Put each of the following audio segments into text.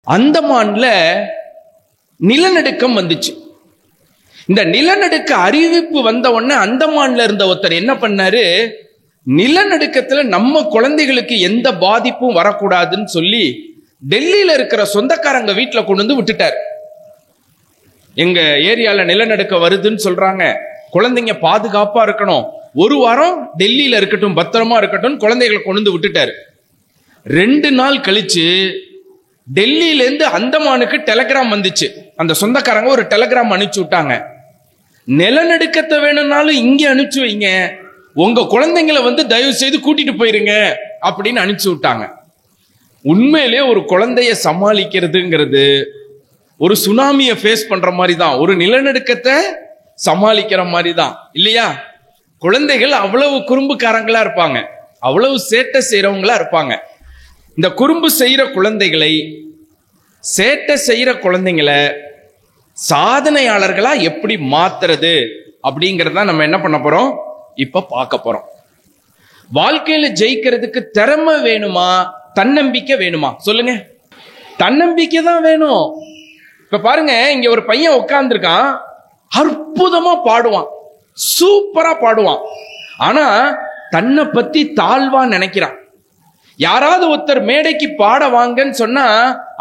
அந்தமான்ல நிலநடுக்கம் வந்துச்சு. இந்த நிலநடுக்க அறிவிப்பு வந்த உடனே அந்தமான்ல இருந்த ஒருத்தர் என்ன பண்ணாரு, நிலநடுக்கத்துல நம்ம குழந்தைகளுக்கு எந்த பாதிப்பும் வரக்கூடாதுன்னு சொல்லி டெல்லியில இருக்கிற சொந்தக்காரங்க வீட்டுல கொண்டு வந்து விட்டுட்டார். எங்க ஏரியால நிலநடுக்கம் வருதுன்னு சொல்றாங்க, குழந்தைங்க பாதுகாப்பா இருக்கணும், ஒரு வாரம் டெல்லியில இருக்கட்டும், பத்திரமா இருக்கட்டும், குழந்தைகளை கொண்டு வந்து விட்டுட்டாரு. 2 நாள் கழிச்சு டெல்லியில இருந்து அந்தமானுக்கு டெலிகிராம் வந்துச்சு. அந்த சொந்தக்காரங்க ஒரு டெலிகிராம் அனுப்பிச்சு விட்டாங்க, நிலநடுக்கத்தை வேணும்னாலும் இங்க அனுப்பிச்சு வைங்க, உங்க குழந்தைங்களை வந்து தயவு செய்து கூட்டிட்டு போயிருங்க அப்படின்னு அனுப்பிச்சு விட்டாங்க. உண்மையிலே ஒரு குழந்தைய சமாளிக்கிறதுங்கிறது ஒரு சுனாமியை ஃபேஸ் பண்ற மாதிரி தான், ஒரு நிலநடுக்கத்தை சமாளிக்கிற மாதிரி தான் இல்லையா? குழந்தைகள் அவ்வளவு குறும்புக்காரங்களா இருப்பாங்க, அவ்வளவு சேட்டை செய்யறவங்களா இருப்பாங்க. இந்த குறும்பு செய்யற குழந்தைகளை, சேட்டை செய்யற குழந்தைங்களை சாதனையாளர்களா எப்படி மாத்துறது அப்படிங்கறத நம்ம என்ன பண்ண போறோம், இப்ப பார்க்க போறோம். வாழ்க்கையில ஜெயிக்கிறதுக்கு திறமை வேணுமா, தன்னம்பிக்கை வேணுமா? சொல்லுங்க. தன்னம்பிக்கை தான் வேணும். இப்ப பாருங்க, இங்க ஒரு பையன் உட்கார்ந்துருக்கான், அற்புதமா பாடுவான், சூப்பரா பாடுவான். ஆனா தன்னை பத்தி தாழ்வா நினைக்கிறான். யாராவது ஒருத்தர் மேடைக்கு பாட வாங்கன்னு சொன்னா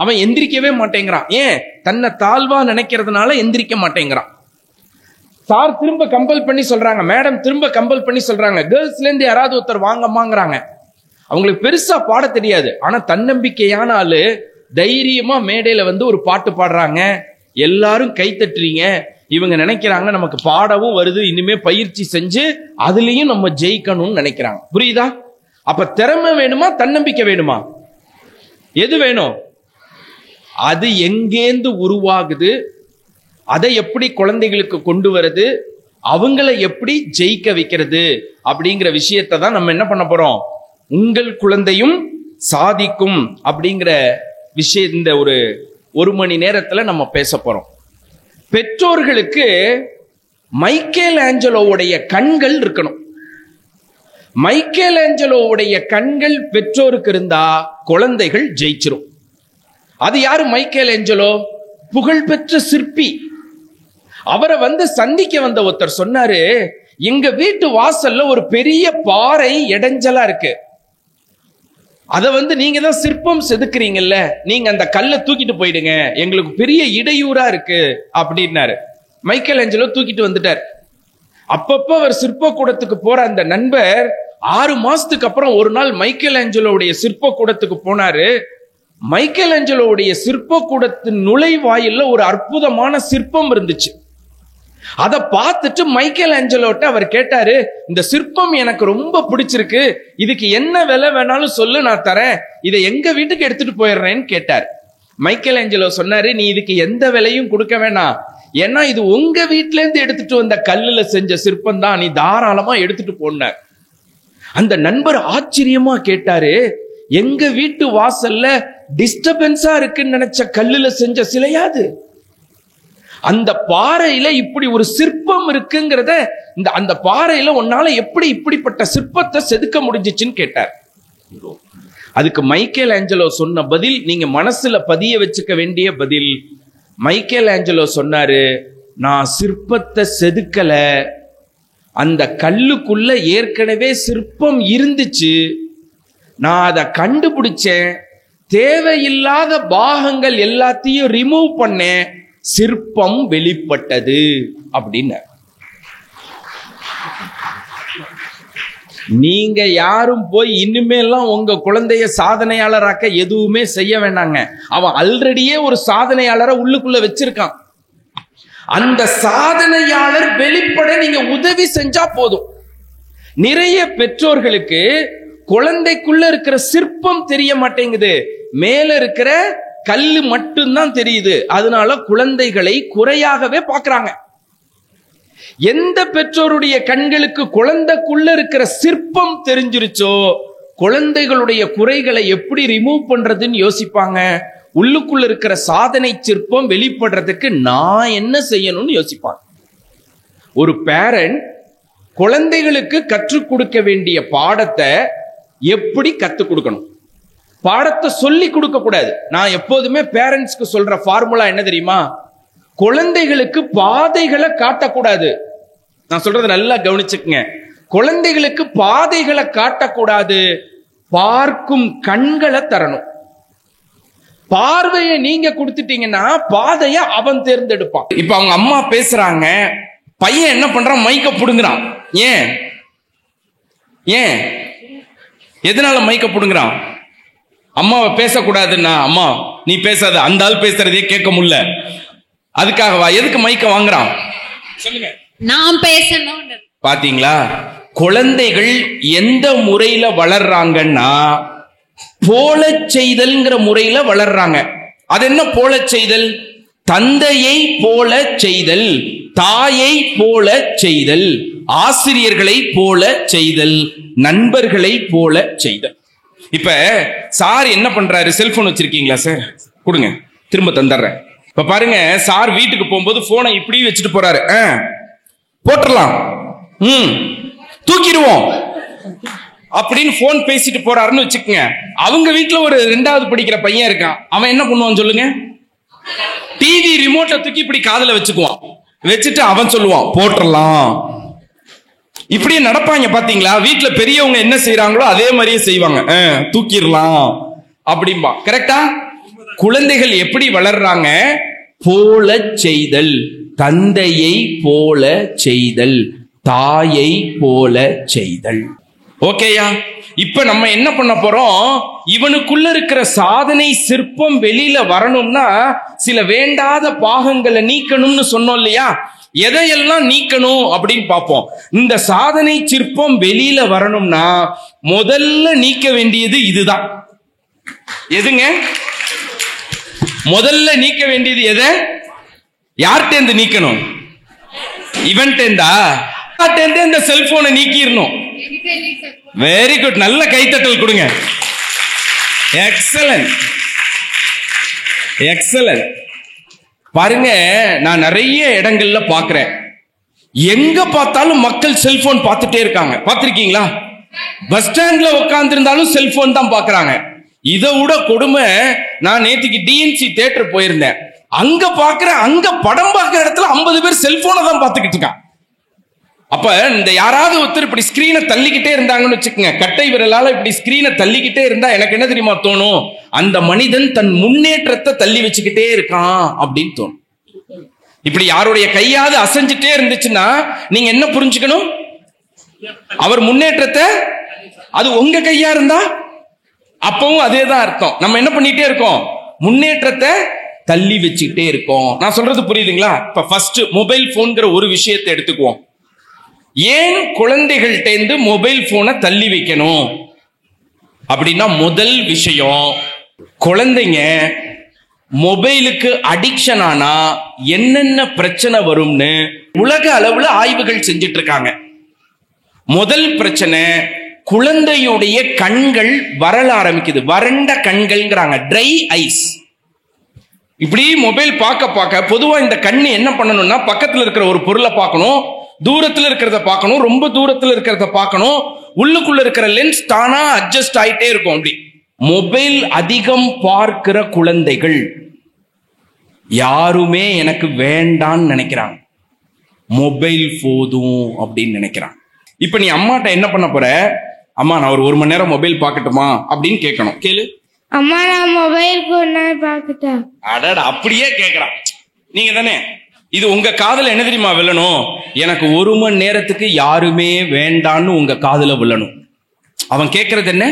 அவன் எந்திரிக்கவே மாட்டேங்கிறான். ஏன்? தன்னை தாழ்வா நினைக்கிறதுனால எந்திரிக்க மாட்டேங்கிறான். சார் திரும்ப கம்பல் பண்ணி சொல்றாங்க, மேடம் திரும்ப கம்பல் பண்ணி சொல்றாங்க, கேர்ள்ஸ்ல இருந்து யாராவது ஒருத்தர் வாங்கம்மாங்கிறாங்க. அவங்களுக்கு பெருசா பாட தெரியாது, ஆனா தன்னம்பிக்கையான ஆளு தைரியமா மேடையில வந்து ஒரு பாட்டு பாடுறாங்க, எல்லாரும் கை தட்டுறீங்க. இவங்க நினைக்கிறாங்க நமக்கு பாடவும் வருது, இனிமே பயிற்சி செஞ்சு அதுலயும் நம்ம ஜெயிக்கணும்னு நினைக்கிறாங்க. புரியுதா? அப்ப திறமை வேணுமா, தன்னம்பிக்கை வேணுமா? எது வேணும்? அது எங்கேந்து உருவாகுது, அதை எப்படி குழந்தைகளுக்கு கொண்டு வருது, அவங்களை எப்படி ஜெயிக்க வைக்கிறது அப்படிங்கிற விஷயத்தை தான் நம்ம என்ன பண்ண போறோம், உங்கள் குழந்தையும் சாதிக்கும் அப்படிங்கிற விஷயம் இந்த ஒரு மணி நேரத்துல நம்ம பேச போறோம். பெற்றோர்களுக்கு மைக்கேல் ஆஞ்சலோவுடைய கண்கள் இருக்கணும். மைக்கேல் ஆஞ்சலோவுடைய கண்கள் பெற்றோருக்கு இருந்தா குழந்தைகள் ஜெயிச்சிரும். அது யாரு? மைக்கேல் ஆஞ்சலோ, புகழ்பெற்ற சிற்பி. அவரை வந்து சந்திக்க வந்த ஒருத்தர் சொன்னாரு, எங்க வீட்டு வாசல்ல ஒரு பெரிய பாறை இடைஞ்சலா இருக்கு, அத வந்து நீங்க தான் சிற்பம் செதுக்குறீங்கல்ல, நீங்க அந்த கல்லை தூக்கிட்டு போயிடுங்க, எங்களுக்கு பெரிய இடையூறா இருக்கு அப்படின்னாரு. மைக்கேல் ஆஞ்சலோ தூக்கிட்டு வந்துட்டார். அப்பப்ப அவர் சிற்ப கூடத்துக்கு போற அந்த நண்பர் 6 மாசத்துக்கு அப்புறம் ஒரு நாள் மைக்கேல் ஆஞ்சலோவுடைய சிற்ப கூடத்துக்கு போனாரு. மைக்கேல் ஆஞ்சலோவுடைய சிற்ப கூடத்தின் நுழைவாயில்ல ஒரு அற்புதமான சிற்பம் இருந்துச்சு. அதை பார்த்துட்டு மைக்கேல் ஆஞ்சலோட்ட அவர் கேட்டாரு, இந்த சிற்பம் எனக்கு ரொம்ப பிடிச்சிருக்கு, இதுக்கு என்ன விலை வேணாலும் சொல்லு, நான் தரேன், இதை எங்க வீட்டுக்கு எடுத்துட்டு போயிடுறேன்னு கேட்டார். மைக்கேல் ஆஞ்சலோ சொன்னாரு, நீ இதுக்கு எந்த விலையும் கொடுக்க வேணாம், ஏன்னா இது உங்க வீட்டுல இருந்து எடுத்துட்டு வந்த கல்லுல செஞ்ச சிற்பம் தான், நீ தாராளமா எடுத்துட்டு போனார். அந்த நண்பர் ஆச்சரியமா கேட்டாரு, எங்க வீட்டு வாசல்ல டிஸ்டர்பன்ஸா இருக்குன்னு நினைச்ச கல்லுல செஞ்ச சிலையாது, அந்த பாறையில இப்படி ஒரு சிற்பம் இருக்குங்கிறத, அந்த பாறையில உன்னால எப்படி இப்படிப்பட்ட சிற்பத்தை செதுக்க முடிஞ்சிச்சுன்னு கேட்டார். அதுக்கு மைக்கேல் ஆஞ்சலோ சொன்ன பதில் நீங்க மனசுல பதிய வச்சுக்க வேண்டிய பதில். மைக்கேல் ஆஞ்சலோ சொன்னாரு, நான் சிற்பத்தை செதுக்கல, அந்த கல்லுக்குள்ள ஏற்கனவே சிற்பம் இருந்துச்சு, நான் அதை கண்டுபிடிச்சேன், தேவையில்லாத பாகங்கள் எல்லாத்தையும் ரிமூவ் பண்ணேன், சிற்பம் வெளிப்பட்டது அப்படின்னு. நீங்க யாரும் போய் இனிமேலாம் உங்க குழந்தைய சாதனையாளராக்க எதுவுமே செய்ய வேண்டாங்க. அவன் ஆல்ரெடியே ஒரு சாதனையாளரை உள்ளுக்குள்ள வச்சிருக்கான். அந்த சாதனையாளர் வெளிப்பட நீங்க உதவி செஞ்சா போதும். நிறைய பெற்றோர்களுக்கு குழந்தைக்குள்ள இருக்கிற சிற்பம் தெரிய மாட்டேங்குது, மேல இருக்கிற கல்லு மட்டும்தான் தெரியுது. அதனால குழந்தைகளை குறையாகவே பார்க்கறாங்க. எந்த பெற்றோருடைய கண்களுக்கு குழந்தைக்குள்ள இருக்கிற சிற்பம் தெரிஞ்சிருச்சோ, குழந்தைகளுடைய குறைகளை எப்படி ரிமூவ் பண்றதுன்னு யோசிப்பாங்க. உள்ளுக்குள்ள இருக்கிற சாதனை சிற்பம் வெளிப்படுறதுக்கு நான் என்ன செய்யணும்னு யோசிப்பாங்க. ஒரு பேரண்ட் குழந்தைகளுக்கு கற்றுக் கொடுக்க வேண்டிய பாடத்தை எப்படி கற்றுக் கொடுக்கணும், பாடத்தை சொல்லி கொடுக்க கூடாது. நான் எப்போதுமே பேரண்ட்ஸ்க்கு சொல்ற ஃபார்முலா என்ன தெரியுமா? குழந்தைகளுக்கு பாதைகளை காட்டக்கூடாது. நான் சொல்றதை நல்லா கவனிச்சுக்குங்க. குழந்தைகளுக்கு பாதைகளை காட்டக்கூடாது, பார்க்கும் கண்களை தரணும். பார்வையை நீங்க கொடுத்துட்டீங்கன்னா பாதையை அவன் தேர்ந்தெடுப்பான். இப்ப அவங்க அம்மா பேசுறாங்க, பையன் என்ன பண்றான்? மைக்க புடுங்குறான். ஏன் ஏன் எதனால மைக்க புடுங்குறான்? அம்மாவை பேசக்கூடாதுன்னா, அம்மா நீ பேசாத, அந்த ஆள் பேசுறதே கேட்க முடியல, அதுக்காகவா? எதுக்கு மைக்க வாங்குறான்? சொல்லுங்க. நான் பேசணும். பாத்தீங்களா? குழந்தைகள் எந்த முறையில வளர்றாங்கன்னா போல செய்தல்ங்கிற முறையில வளர்றாங்க. அது என்ன போல செய்தல்? தந்தையை போல செய்தல், தாயை போல செய்தல், ஆசிரியர்களை போல செய்தல், நண்பர்களை போல செய்தல். இப்ப சார் என்ன பண்றாரு? செல்போன் வச்சிருக்கீங்களா சார்? கொடுங்க, திரும்ப தந்துடுறேன். இப்ப பாருங்க, சார் வீட்டுக்கு போகும்போது போனை இப்படி வச்சுட்டு போறாரு. போட்டுடலாம், தூக்கிடுவோம் அப்படின்னு போன் பேசிட்டு போறாருன்னு வச்சுக்கோங்க. அவங்க வீட்டுல ஒரு 2வது படிக்கிற பையன் இருக்கான். அவன் என்ன பண்ணுவான் சொல்லுங்க? டிவி ரிமோட்டை தூக்கி இப்படி காதுல வச்சுக்குவான். வச்சுட்டு அவன் சொல்லுவான் போட்டுடலாம். இப்படியே நடப்பாங்க. பாத்தீங்களா? வீட்டுல பெரியவங்க என்ன செய்யறாங்களோ அதே மாதிரியே செய்வாங்க. தூக்கிடலாம் அப்படிம்பா. கரெக்டா? குழந்தைகள் எப்படி வளர்றாங்க? போல செய்தல், தந்தையை போல செய்தல், தாயை போல செய்தல். ஓகேயா? இப்ப நம்ம என்ன பண்ண போறோம்? இவனுக்குள்ள இருக்கிற சாதனை சிற்பம் வெளியில வரணும்னா சில வேண்டாத பாகங்களை நீக்கணும்னு சொன்னோம் இல்லையா? எதையெல்லாம் நீக்கணும் அப்படின்னு பார்ப்போம். இந்த சாதனை சிற்பம் வெளியில வரணும்னா முதல்ல நீக்க வேண்டியது இதுதான். எதுங்க? முதல்ல நீக்க வேண்டியது எதை? யார்கிட்ட நீக்கணும்? இவன்டா இந்த செல்போனை நீக்கிடணும். வெரி குட், நல்ல கைத்தட்டல் கொடுங்க. Excellent, excellent. பாருங்க, நான் நிறைய இடங்கள்ல பாக்குறேன், எங்க பார்த்தாலும் மக்கள் செல்போன் பார்த்துட்டே இருக்காங்க. பார்த்திருக்கீங்களா? பஸ் ஸ்டாண்ட்ல உட்கார்ந்து இருந்தாலும் செல்போன் தான் பாக்குறாங்க. இதை விட கொடுமை, நான் நேற்றுக்கு டிஎன்சி தியேட்டர் போயிருந்தேன். அங்க பாக்குறேன், அங்க படம் பார்க்கிற இடத்துல 50 பேர் செல்போனை தான் பார்த்துக்கிட்டு இருக்கான். அப்ப இந்த யாராவது ஒருத்தர் இப்படி ஸ்கிரீனை தள்ளிக்கிட்டே இருந்தாங்கன்னு வச்சுக்கோங்க, கட்டை விரலால இப்படி ஸ்கிரீனை தள்ளிக்கிட்டே இருந்தா எனக்கு என்ன தெரியுமா தோணும்? அந்த மனிதன் தன் முன்னேற்றத்தை தள்ளி வச்சுக்கிட்டே இருக்கான் அப்படின்னு தோணும். இப்படி யாருடைய கையாவது அசைஞ்சிட்டே இருந்துச்சுன்னா நீங்க என்ன புரிஞ்சுக்கணும்? அவர் முன்னேற்றத்தை, அது உங்க கையா இருந்தா அப்பவும் அதே தான் அர்த்தம். நம்ம என்ன பண்ணிட்டே இருக்கோம்? முன்னேற்றத்தை தள்ளி வச்சுக்கிட்டே இருக்கோம். நான் சொல்றது புரியுதுங்களா? இப்ப ஃபர்ஸ்ட் மொபைல் போன்கிற ஒரு விஷயத்தை எடுத்துக்குவோம். ஏன் குழந்தைகள்கிட்ட மொபைல் போனை தள்ளி வைக்கணும் அப்படின்னா, முதல் விஷயம், குழந்தைங்க மொபைலுக்கு அடிக்ஷன் ஆனா என்னென்ன பிரச்சனை வரும்னு உலக அளவுல ஆய்வுகள் செஞ்சிட்டு இருக்காங்க. முதல் பிரச்சனை, குழந்தையுடைய கண்கள் வரல ஆரம்பிக்குது. வறண்ட கண்கள்ங்கிறாங்க, ட்ரை ஐஸ். இப்படி மொபைல் பார்க்க பார்க்க பொதுவா இந்த கண்ணு என்ன பண்ணணும்னா, பக்கத்துல இருக்கிற ஒரு பொருளை பார்க்கணும், தூரத்துல இருக்கிறத பார்க்கணும், ரொம்ப தூரத்துல இருக்கிறத பார்க்கணும், உள்ளுக்குள்ள இருக்கிற லென்ஸ் தானா அட்ஜஸ்ட் ஆயிட்டே இருக்கும். அப்படி மொபைல் அதிகம் பார்க்கிற குழந்தைகள் யாருமே எனக்கு வேண்டான்னு நினைக்கிறாங்க, மொபைல் போதும் அப்படின்னு நினைக்கிறாங்க. இப்ப நீ அம்மாட்ட என்ன பண்ண போற? அம்மா நான் ஒரு மணி நேரம் மொபைல் பார்க்கட்டுமா அப்படின்னு கேட்கணும். கேளு. அம்மா நான் மொபைல் பார்க்கட்டா? அடடா, அப்படியே கேட்கறான். நீங்க தானே, இது உங்க காதுல என்ன தெரியுமா விழணும்? எனக்கு 1 மணி நேரத்துக்கு யாருமே வேண்டான்னு உங்க காதுல விழணும். அவன் கேட்கறது என்ன?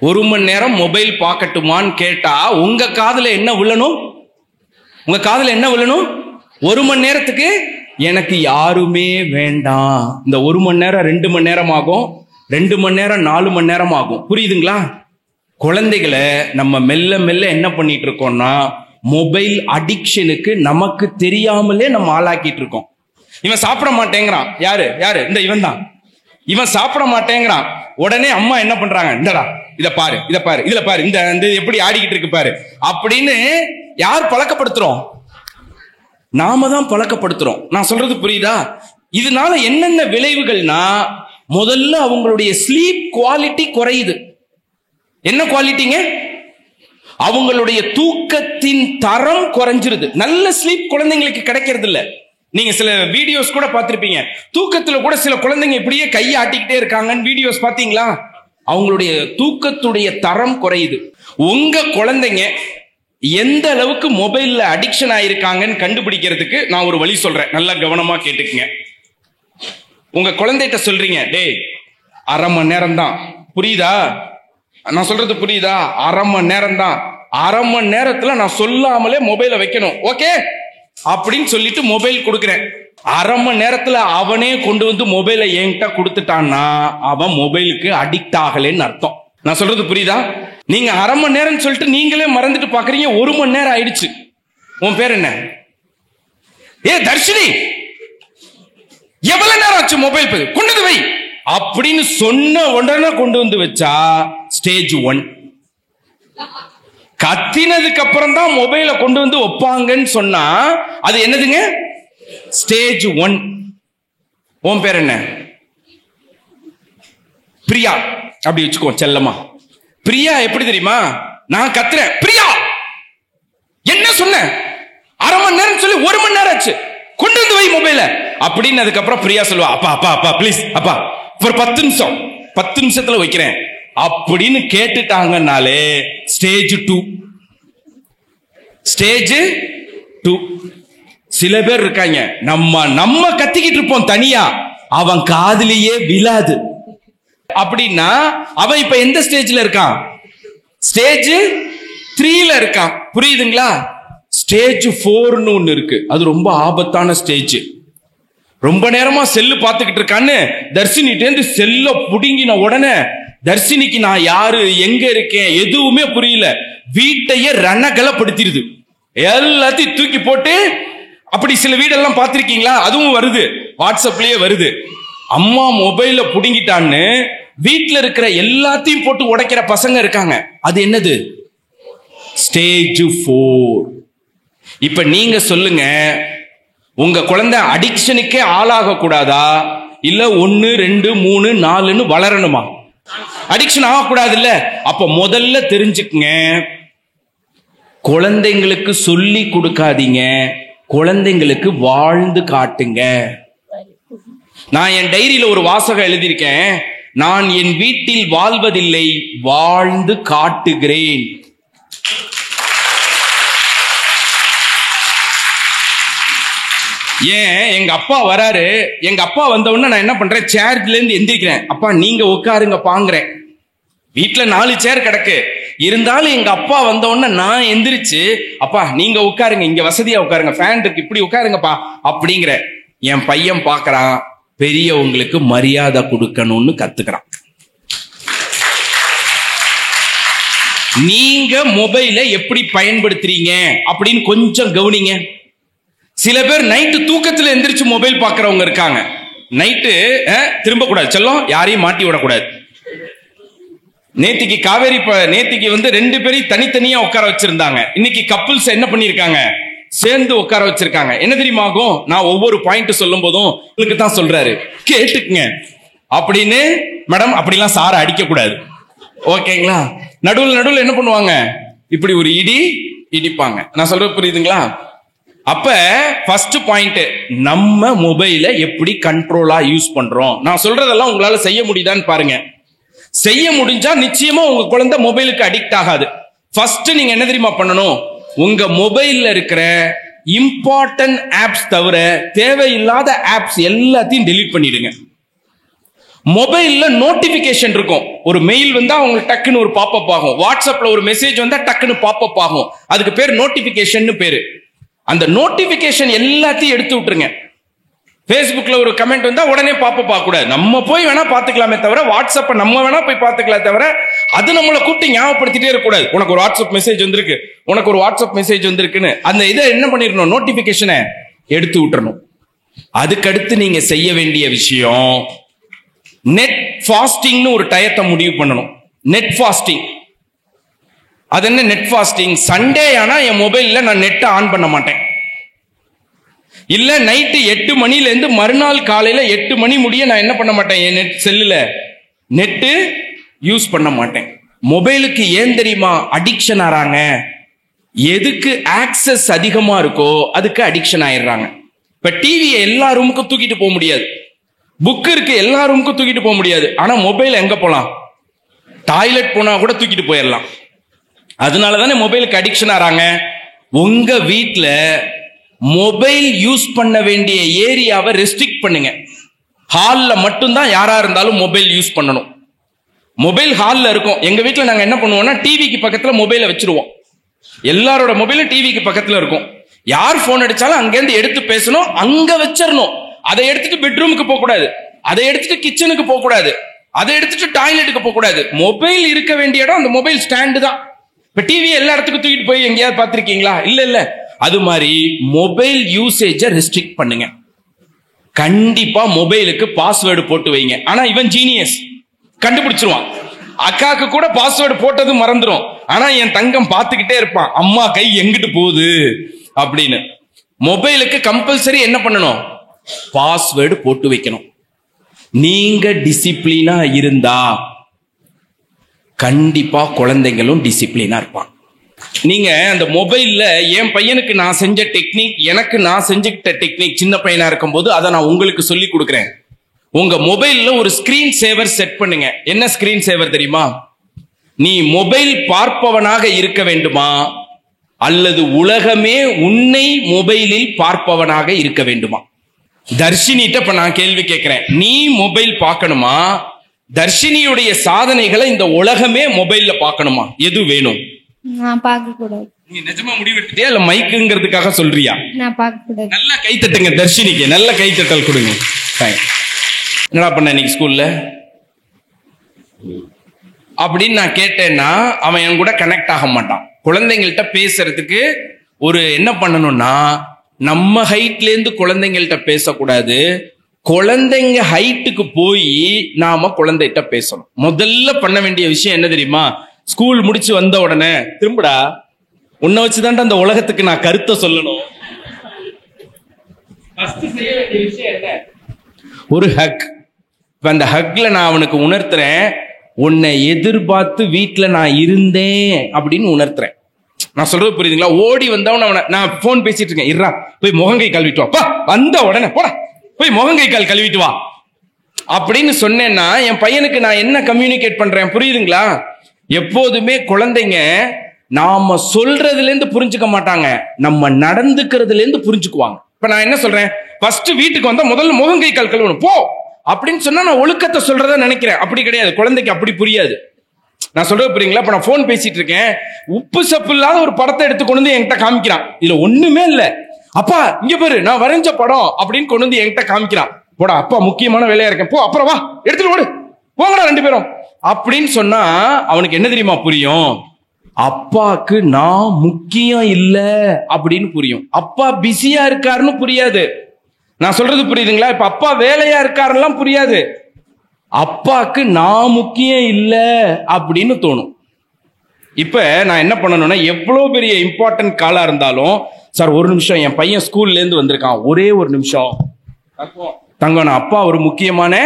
1 மணி நேரம் மொபைல் பார்க்கட்டுமான்னு கேட்டா உங்க காதுல என்ன விழணும்? உங்க காதுல என்ன விழணும்? 1 மணி நேரத்துக்கு எனக்கு யாருமே வேண்டாம். இந்த 1 மணி நேரம் 2 மணி நேரம் ஆகும், 2 மணி நேரம் 4 மணி நேரம் ஆகும். புரியுதுங்களா? குழந்தைகளை நம்ம மெல்ல மெல்ல என்ன பண்ணிட்டு இருக்கோம்னா, மொபைல் அடிக்ஷனுக்கு நமக்கு தெரியாமலே நம்ம ஆளாக்கிட்டு இருக்கோம். இவன் சாப்பிட மாட்டேங்கிறான். யாரு யாரு? இந்த இவன் தான். இவன் சாப்பிட மாட்டேங்கிறான். உடனே அம்மா என்ன பண்றாங்க? இந்தடா இத பாரு, இத பாரு, இதுல பாரு, இந்த எப்படி ஆடிக்கிட்டு இருக்கு பாரு அப்படின்னு யார் பழக்கப்படுத்துறோம்? நாம தான் பழக்கப்படுத்துறோம். நான் சொல்றது புரியுதா? இதனால என்னென்ன விளைவுகள்னா, முதல்ல அவங்களுடைய ஸ்லீப் குவாலிட்டி குறையுது. என்ன குவாலிட்டிங்க? அவங்களுடைய தூக்கத்தின் தரம் குறைஞ்சிருது. நல்ல ஸ்லீப் குழந்தைங்களுக்கு கிடைக்கிறது இல்ல. நீங்க சில வீடியோஸ் கூட பார்த்திருப்பீங்க. தூக்கத்துல கூட சில குழந்தைங்க இப்படியே கையை ஆட்டிக்கிட்டே இருக்காங்கன்னு வீடியோஸ் பாத்தீங்களா? அவங்களுடைய தூக்கத்துடைய தரம் குறையுது. உங்க குழந்தைங்க எந்த அளவுக்கு மொபைல்ல அடிக்ஷன் ஆயிருக்காங்கன்னு கண்டுபிடிக்கிறதுக்கு நான் ஒரு வழி சொல்றேன். நல்லா கவனமா கேட்டுக்குங்க. உங்க குழந்தைகிட்ட சொல்றீங்க, டேய் 1/2 மணி நேரம் தான், புரியுதா? நான் சொல்றது புரியுதா? 1/2 மணி நேரம் தான், 1/2 மணி நேரத்துல நான் சொல்லாமலே மொபைலை வைக்கணும், ஓகே அப்படின்னு சொல்லிட்டு மொபைல் கொடுக்குறேன். 1/2 மணி நேரத்துல அவனே கொண்டு வந்து மொபைலை என்கிட்ட கொடுத்துட்டான்னா அவன் மொபைலுக்கு அடிக்ட் ஆகலன்னு அர்த்தம். நான் சொல்றது புரியுதா? நீங்க 1/2 மணி நேரம் சொல்லிட்டு நீங்களே மறந்துட்டு பாக்குறீங்க. 1 மணி நேரம் ஆயிடுச்சு. உன் பேர் என்ன? ஏ தர்ஷினி, எவ்வளவு நேரம் ஆச்சு மொபைல் கொண்டு வந்து வை அப்படின்னு சொன்ன உடனே கொண்டு வந்து வச்சா ஸ்டேஜ் 1. கத்தினதுக்கு அப்புறம் தான் மொபைலை கொண்டு வந்து வைப்பாங்கன்னு சொன்னா அது என்னதுங்க? ஸ்டேஜ் 1. உன் பேர் என்ன? பிரியா அப்படி வச்சுக்கோ செல்லமா. பிரியா எப்படி தெரியுமா? நான் கத்துறேன், பிரியா என்ன சொன்ன? 1/2 மணி நேரம் சொல்லி 1 மணி நேரம் ஆச்சு, கொண்டு வந்து வை மொபைல அப்படின்னு. அதுக்கப்புறம் பிரியா சொல்லுவா, அப்பா அப்பா அப்பா ப்ளீஸ் அப்பா ஒரு 10 நிமிஷத்துல வைக்கிறேன் அப்படின்னு கேட்டுட்டாங்கன்னாலே ஸ்டேஜ் 2. ஸ்டேஜ் 2. சில பேர் இருக்காங்க, நம்ம கத்திக்கிட்டு இருப்போம் தனியா, அவன் காதுலயே விழாது. அப்படின்னா அவன் இப்ப எந்த ஸ்டேஜ்ல இருக்கான்? ஸ்டேஜ் 3ல இருக்கான். புரியுதுங்களா? ஸ்டேஜ் 4ன்னு ஒண்ணு இருக்கு. அது ரொம்ப ஆபத்தான ஸ்டேஜ். ரொம்ப நேரமா செல்லு பார்த்துக்கிட்டு இருக்கான்னு தர்ஷினிட்டேந்து செல்ல புடுங்கின உடனே தர்ஷினிக்கு நான் யாரு, எங்க இருக்கேன் எதுவுமே புரியல. வீட்டையே ரணகலப்படுத்திடுது. எல்லாத்தையும் தூக்கி போட்டு, அப்படி சில வீடெல்லாம் பார்த்திருக்கீங்களா? அதுவும் வருது, வாட்ஸ்அப்லயே வருது. அம்மா மொபைல புடுங்கிட்டான்னு வீட்டுல இருக்கிற எல்லாத்தையும் போட்டு உடைக்கிற பசங்க இருக்காங்க. அது என்னது? ஸ்டேஜ் 4. இப்ப நீங்க சொல்லுங்க, உங்க குழந்தை அடிக்ஷனுக்கே ஆளாக கூடாதா, இல்ல 1, 2, 3, 4ன்னு வளரணுமா? அடிக்ஷன் ஆகக்கூடாது இல்ல? அப்ப முதல்ல தெரிஞ்சுக்குங்க, குழந்தைங்களுக்கு சொல்லி கொடுக்காதீங்க, குழந்தைங்களுக்கு வாழ்ந்து காட்டுங்க. நான் என் டைரியில ஒரு வாசகம் எழுதியிருக்கேன், நான் என் வீட்டில் வாழ்வதில்லை, வாழ்ந்து காட்டுகிறேன். ஏன் எங்க அப்பா வராரு, எங்க அப்பா வந்த உடனே நான் என்ன பண்றேன், சேர்ல இருந்து எந்திரிக்கிறேன், அப்பா நீங்க உட்காருங்க பாங்குறேன். வீட்டுல 4 சேர் கிடக்கு, இருந்தாலும் எங்க அப்பா வந்த உடனே நான் எந்திரிச்சு, அப்பா நீங்க உட்காருங்க, இங்க வசதியா உட்காருங்க, ஃபேன் இருக்கு இப்படி உட்காருங்கப்பா அப்படிங்கிற. என் பையன் பாக்குறான், பெரியவங்களுக்கு மரியாதை கொடுக்கணும்னு கத்துக்கிறான். நீங்க மொபைலை எப்படி பயன்படுத்துறீங்க அப்படின்னு கொஞ்சம் கவனிங்க. சில பேர் நைட்டு தூக்கத்துல எந்திரிச்சு மொபைல் பாக்குறவங்க இருக்காங்க. நைட்டு திரும்ப கூடாது செல்லம், யாரையும் மாட்டி விடக்கூடாது. நேத்திக்கு காவேரி நேத்திக்கு 2 பேரையும் தனித்தனியா உட்கார வச்சிருந்தாங்க. இன்னைக்கு கப்புள்ஸ் என்ன பண்ணிருக்காங்க, சேர்ந்து உட்கார வச்சிருக்காங்க. என்ன தெரியுமா ஆகும்? நான் ஒவ்வொரு பாயிண்ட் சொல்லும் போதும் உங்களுக்கு தான் சொல்றாரு, கேட்டுக்குங்க அப்படின்னு. மேடம் அப்படிலாம் சார அடிக்க கூடாது, ஓகேங்களா? நடுவில் என்ன பண்ணுவாங்க, இப்படி ஒரு இடிப்பாங்க. நான் சொல்றது புரியுதுங்களா? அப்ப ஃபர்ஸ்ட் பாயிண்ட், நம்ம மொபைலை எப்படி கண்ட்ரோலா யூஸ் பண்றோம். நான் சொல்றதெல்லாம் உங்களால செய்ய முடியுதான்னு பாருங்க. செய்ய முடிஞ்சா நிச்சயமா உங்க குழந்தை மொபைலுக்கு அடிக்ட் ஆகாது. ஃபர்ஸ்ட் நீங்க என்ன தெரியுமா பண்ணணும், உங்க மொபைல்ல இருக்கிற இம்பார்ட்டன்ட் ஆப்ஸ் தவிர தேவையில்லாத ஆப்ஸ் எல்லாத்தையும் டெலீட் பண்ணிடுங்க. மொபைல்ல நோட்டிபிகேஷன் இருக்கும், ஒரு மெயில் வந்தா உங்களுக்கு டக்குன்னு ஒரு பாப்அப் ஆகும், வாட்ஸ்அப்ல ஒரு மெசேஜ் வந்தா டக்குன்னு பாப்அப் ஆகும், அதுக்கு பேர் நோட்டிபிகேஷன் பேரு. அந்த நோட்டிபிகேஷன் எல்லாத்தையும் எடுத்து விட்டுருங்க. Facebookல ஒரு கமெண்ட் வந்தா உடனே பாப்ப பார்க்க கூடாது. நம்ம போய் வேணா பாத்துக்கலாமே தவிர, வாட்ஸ்அப்ப நம்ம வேணா போய் பாத்துக்கலாம் தவிர, அது நம்மளை கூப்பிட்டு ஞாபகப்படுத்திட்டே இருக்க கூடாது. உனக்கு ஒரு வாட்ஸ்அப் மெசேஜ் வந்திருக்கு, உனக்கு ஒரு வாட்ஸ்அப் மெசேஜ் வந்திருக்குன்னு அந்த இதை என்ன பண்ணிடணும், நோட்டிபிகேஷனை எடுத்து விட்டுறணும். அதுக்கடுத்து நீங்க செய்ய வேண்டிய விஷயம், நெட் ஃபாஸ்டிங்னு ஒரு டயத்தை முடிவு பண்ணணும். நெட் ஃபாஸ்டிங், அது என்ன நெட் ஃபாஸ்டிங்? சண்டே ஆனா என் மொபைல்ல நான் நெட்டை ஆன் பண்ண மாட்டேன். இல்ல நைட்டு 8 மணில இருந்து மறுநாள் காலையில 8 மணி முடிய நான் என்ன பண்ண மாட்டேன், என் நெட் செல்லுல நெட்டு யூஸ் பண்ண மாட்டேன். மொபைலுக்கு ஏன் தெரியுமா அடிக்ஷன் ஆறாங்க? எதுக்கு ஆக்சஸ் அதிகமா இருக்கோ அதுக்கு அடிக்ஷன் ஆயிடுறாங்க. இப்ப டிவியை எல்லா ரூமுக்கும் தூக்கிட்டு போக முடியாது, புக் இருக்கு எல்லா ரூமுக்கும் தூக்கிட்டு போக முடியாது. ஆனா மொபைல் எங்க போலாம்? டாய்லெட் போனா கூட தூக்கிட்டு போயிடலாம். அதனால தானே மொபைலுக்கு அடிக்ஷன் ஆறாங்க. உங்க வீட்டுல மொபைல் யூஸ் பண்ண வேண்டிய ஏரியாவை ரெஸ்ட்ரிக்ட் பண்ணுங்க. ஹால்ல மட்டும்தான் யாரா இருந்தாலும் மொபைல் யூஸ் பண்ணணும். மொபைல் ஹால்ல இருக்கும். எங்க வீட்டுல நாங்க என்ன பண்ணுவோம்னா டிவிக்கு பக்கத்துல மொபைலை வச்சிருவோம். எல்லாரோட மொபைலும் டிவிக்கு பக்கத்துல இருக்கும். யார் போன் அடிச்சாலும் அங்கிருந்து எடுத்து பேசணும், அங்க வச்சிடணும். அதை எடுத்துட்டு பெட்ரூமுக்கு போக கூடாது, அதை எடுத்துட்டு கிச்சனுக்கு போக கூடாது, அதை எடுத்துட்டு டாய்லெட்டுக்கு போக கூடாது. மொபைல் இருக்க வேண்டிய இடம் அந்த மொபைல் ஸ்டாண்டு தான். இப்ப டிவி எல்லா இடத்துக்கும் தூக்கிட்டு போய் எங்கேயாவது பாத்திருக்கீங்களா? இல்ல. அது மாதிரி மொபைல் யூசேஜை ரெஸ்ட்ரிக்ட் பண்ணுங்க. கண்டிப்பா மொபைலுக்கு பாஸ்வேர்டு போட்டு வைங்க. ஆனா இவன் ஜீனியஸ், கண்டுபிடிச்சிருவான். அக்காக்கு கூட பாஸ்வேர்டு போட்டது மறந்துடும். ஆனா என் தங்கம் பார்த்துக்கிட்டே இருப்பான், அம்மா கை எங்கிட்டு போகுது அப்படின்னு. மொபைலுக்கு கம்பல்சரி என்ன பண்ணணும்? பாஸ்வேர்டு போட்டு வைக்கணும். நீங்க டிசிப்ளினா இருந்தா கண்டிப்பா குழந்தைங்களும் டிசிப்ளினா இருப்பான். நீங்க அந்த மொபைல்ல என் பையனுக்கு நான் செஞ்ச டெக்னிக், எனக்கு நான் செஞ்சுக்கிட்ட டெக்னிக் சின்ன பையனா இருக்கும் போது அதை நான் உங்களுக்கு சொல்லி கொடுக்குறேன். உங்க மொபைல்ல ஒரு ஸ்கிரீன் சேவர் செட் பண்ணுங்க. என்ன ஸ்கிரீன் சேவர் தெரியுமா? நீ மொபைல் பார்ப்பவனாக இருக்க வேண்டுமா அல்லது உலகமே உன்னை மொபைலில் பார்ப்பவனாக இருக்க வேண்டுமா? தர்ஷினிட்ட இப்ப நான் கேள்வி கேட்கிறேன். நீ மொபைல் பார்க்கணுமா, தர்ஷினியுடைய சாதனைகளை இந்த உலகமே மொபைல்ல பார்க்கணுமா? எது வேணும்? நான் பார்க்க கூடாது. நீ நிஜமா முடிவெடுத்தியா இல்ல மைக்குங்கிறதுக்காக சொல்றியா? நான் பார்க்க கூடாது. நல்ல கை தட்டுங்க தர்ஷினிக்கு, நல்ல கை தட்டல் கொடுங்க. என்னடா பண்ண இன்னைக்கு ஸ்கூல்ல அப்படின்னு நான் கேட்டேன்னா அவன் என் கூட கனெக்ட் ஆக மாட்டான். குழந்தைங்கள்ட்ட பேசுறதுக்கு ஒரு என்ன பண்ணணும்னா, நம்ம ஹைட்ல இருந்து குழந்தைங்கள்ட்ட பேசக்கூடாது, குழந்தைங்க ஹைட்டுக்கு போய் நாம குழந்தைகிட்ட பேசணும். முதல்ல பண்ண வேண்டிய விஷயம் என்ன தெரியுமா? ஸ்கூல் முடிச்சு வந்த உடனே திரும்படா, உன்னை வச்சுதான் அந்த உலகத்துக்கு நான் கருத்தை சொல்லணும். செய்ய வேண்டிய விஷயம் என்ன? ஒரு ஹக். அந்த ஹக்ல நான் அவனுக்கு உணர்த்துறேன், உன்னை எதிர்பார்த்து வீட்டுல நான் இருந்தேன் அப்படின்னு உணர்த்துறேன். நான் சொல்றது புரியுதுங்களா? ஓடி வந்தவன அவனை நான் போன் பேசிட்டு இருக்கேன், இருறா போய் முகங்கை கழுவிட்டு வா, வந்த உடனே போடா போய் முகங்கை கால் கழுவிட்டு வா அப்படின்னு சொன்னேன்னா என் பையனுக்கு நான் என்ன கம்யூனிகேட் பண்றேன் புரியுதுங்களா? எப்போதுமே குழந்தைங்க நாம சொல்றதுல இருந்து புரிஞ்சுக்க மாட்டாங்க, நம்ம நடந்துக்கிறதுல இருந்து புரிஞ்சுக்குவாங்க. இப்ப நான் என்ன சொல்றேன், ஃபர்ஸ்ட் வீட்டுக்கு வந்தா முதல்ல முகங்கை கால் கழுவணும் போ அப்படின்னு சொன்னா நான் ஒழுக்கத்தை சொல்றதா நினைக்கிறேன். அப்படி கிடையாது, குழந்தைக்கு அப்படி புரியாது. நான் சொல்றது புரியுங்களா? இப்ப நான் போன் பேசிட்டு இருக்கேன், உப்பு சப்பு இல்லாத ஒரு படத்தை எடுத்து கொண்டு வந்து என்கிட்ட காமிக்கிறான். இதுல ஒண்ணுமே இல்ல, அப்பா இங்க பாரு நான் வரைஞ்ச படம் அப்படின்னு கொண்டு வந்து என்கிட்ட காமிக்கிறான். போடா அப்பா முக்கியமான வேலையா இருக்கேன், போ அப்புறம் வா எடுத்துட்டு ஓடு, போங்கடா ரெண்டு பேரும் அப்படின்னு சொன்னா அவனுக்கு என்ன தெரியுமா புரியும்? அப்பாக்கு நான் முக்கியம் இல்ல அப்படின்னு புரியும். அப்பா பிஸியா இருக்காருன்னு புரியாது. நான் சொல்றது புரியுதுங்களா? இப்ப அப்பா வேலையா இருக்காருலாம் புரியாது, அப்பாக்கு நான் முக்கியம் இல்ல அப்படின்னு தோணும். இப்ப நான் என்ன பண்ணணும்னா, எவ்வளவு பெரிய இம்பார்ட்டன்ட் காலா இருந்தாலும், சார் ஒரு நிமிஷம் என் பையன் ஸ்கூல்ல இருந்து வந்திருக்கான், ஒரே ஒரு நிமிஷம் தங்கம், நான் அப்பா ஒரு முக்கியமான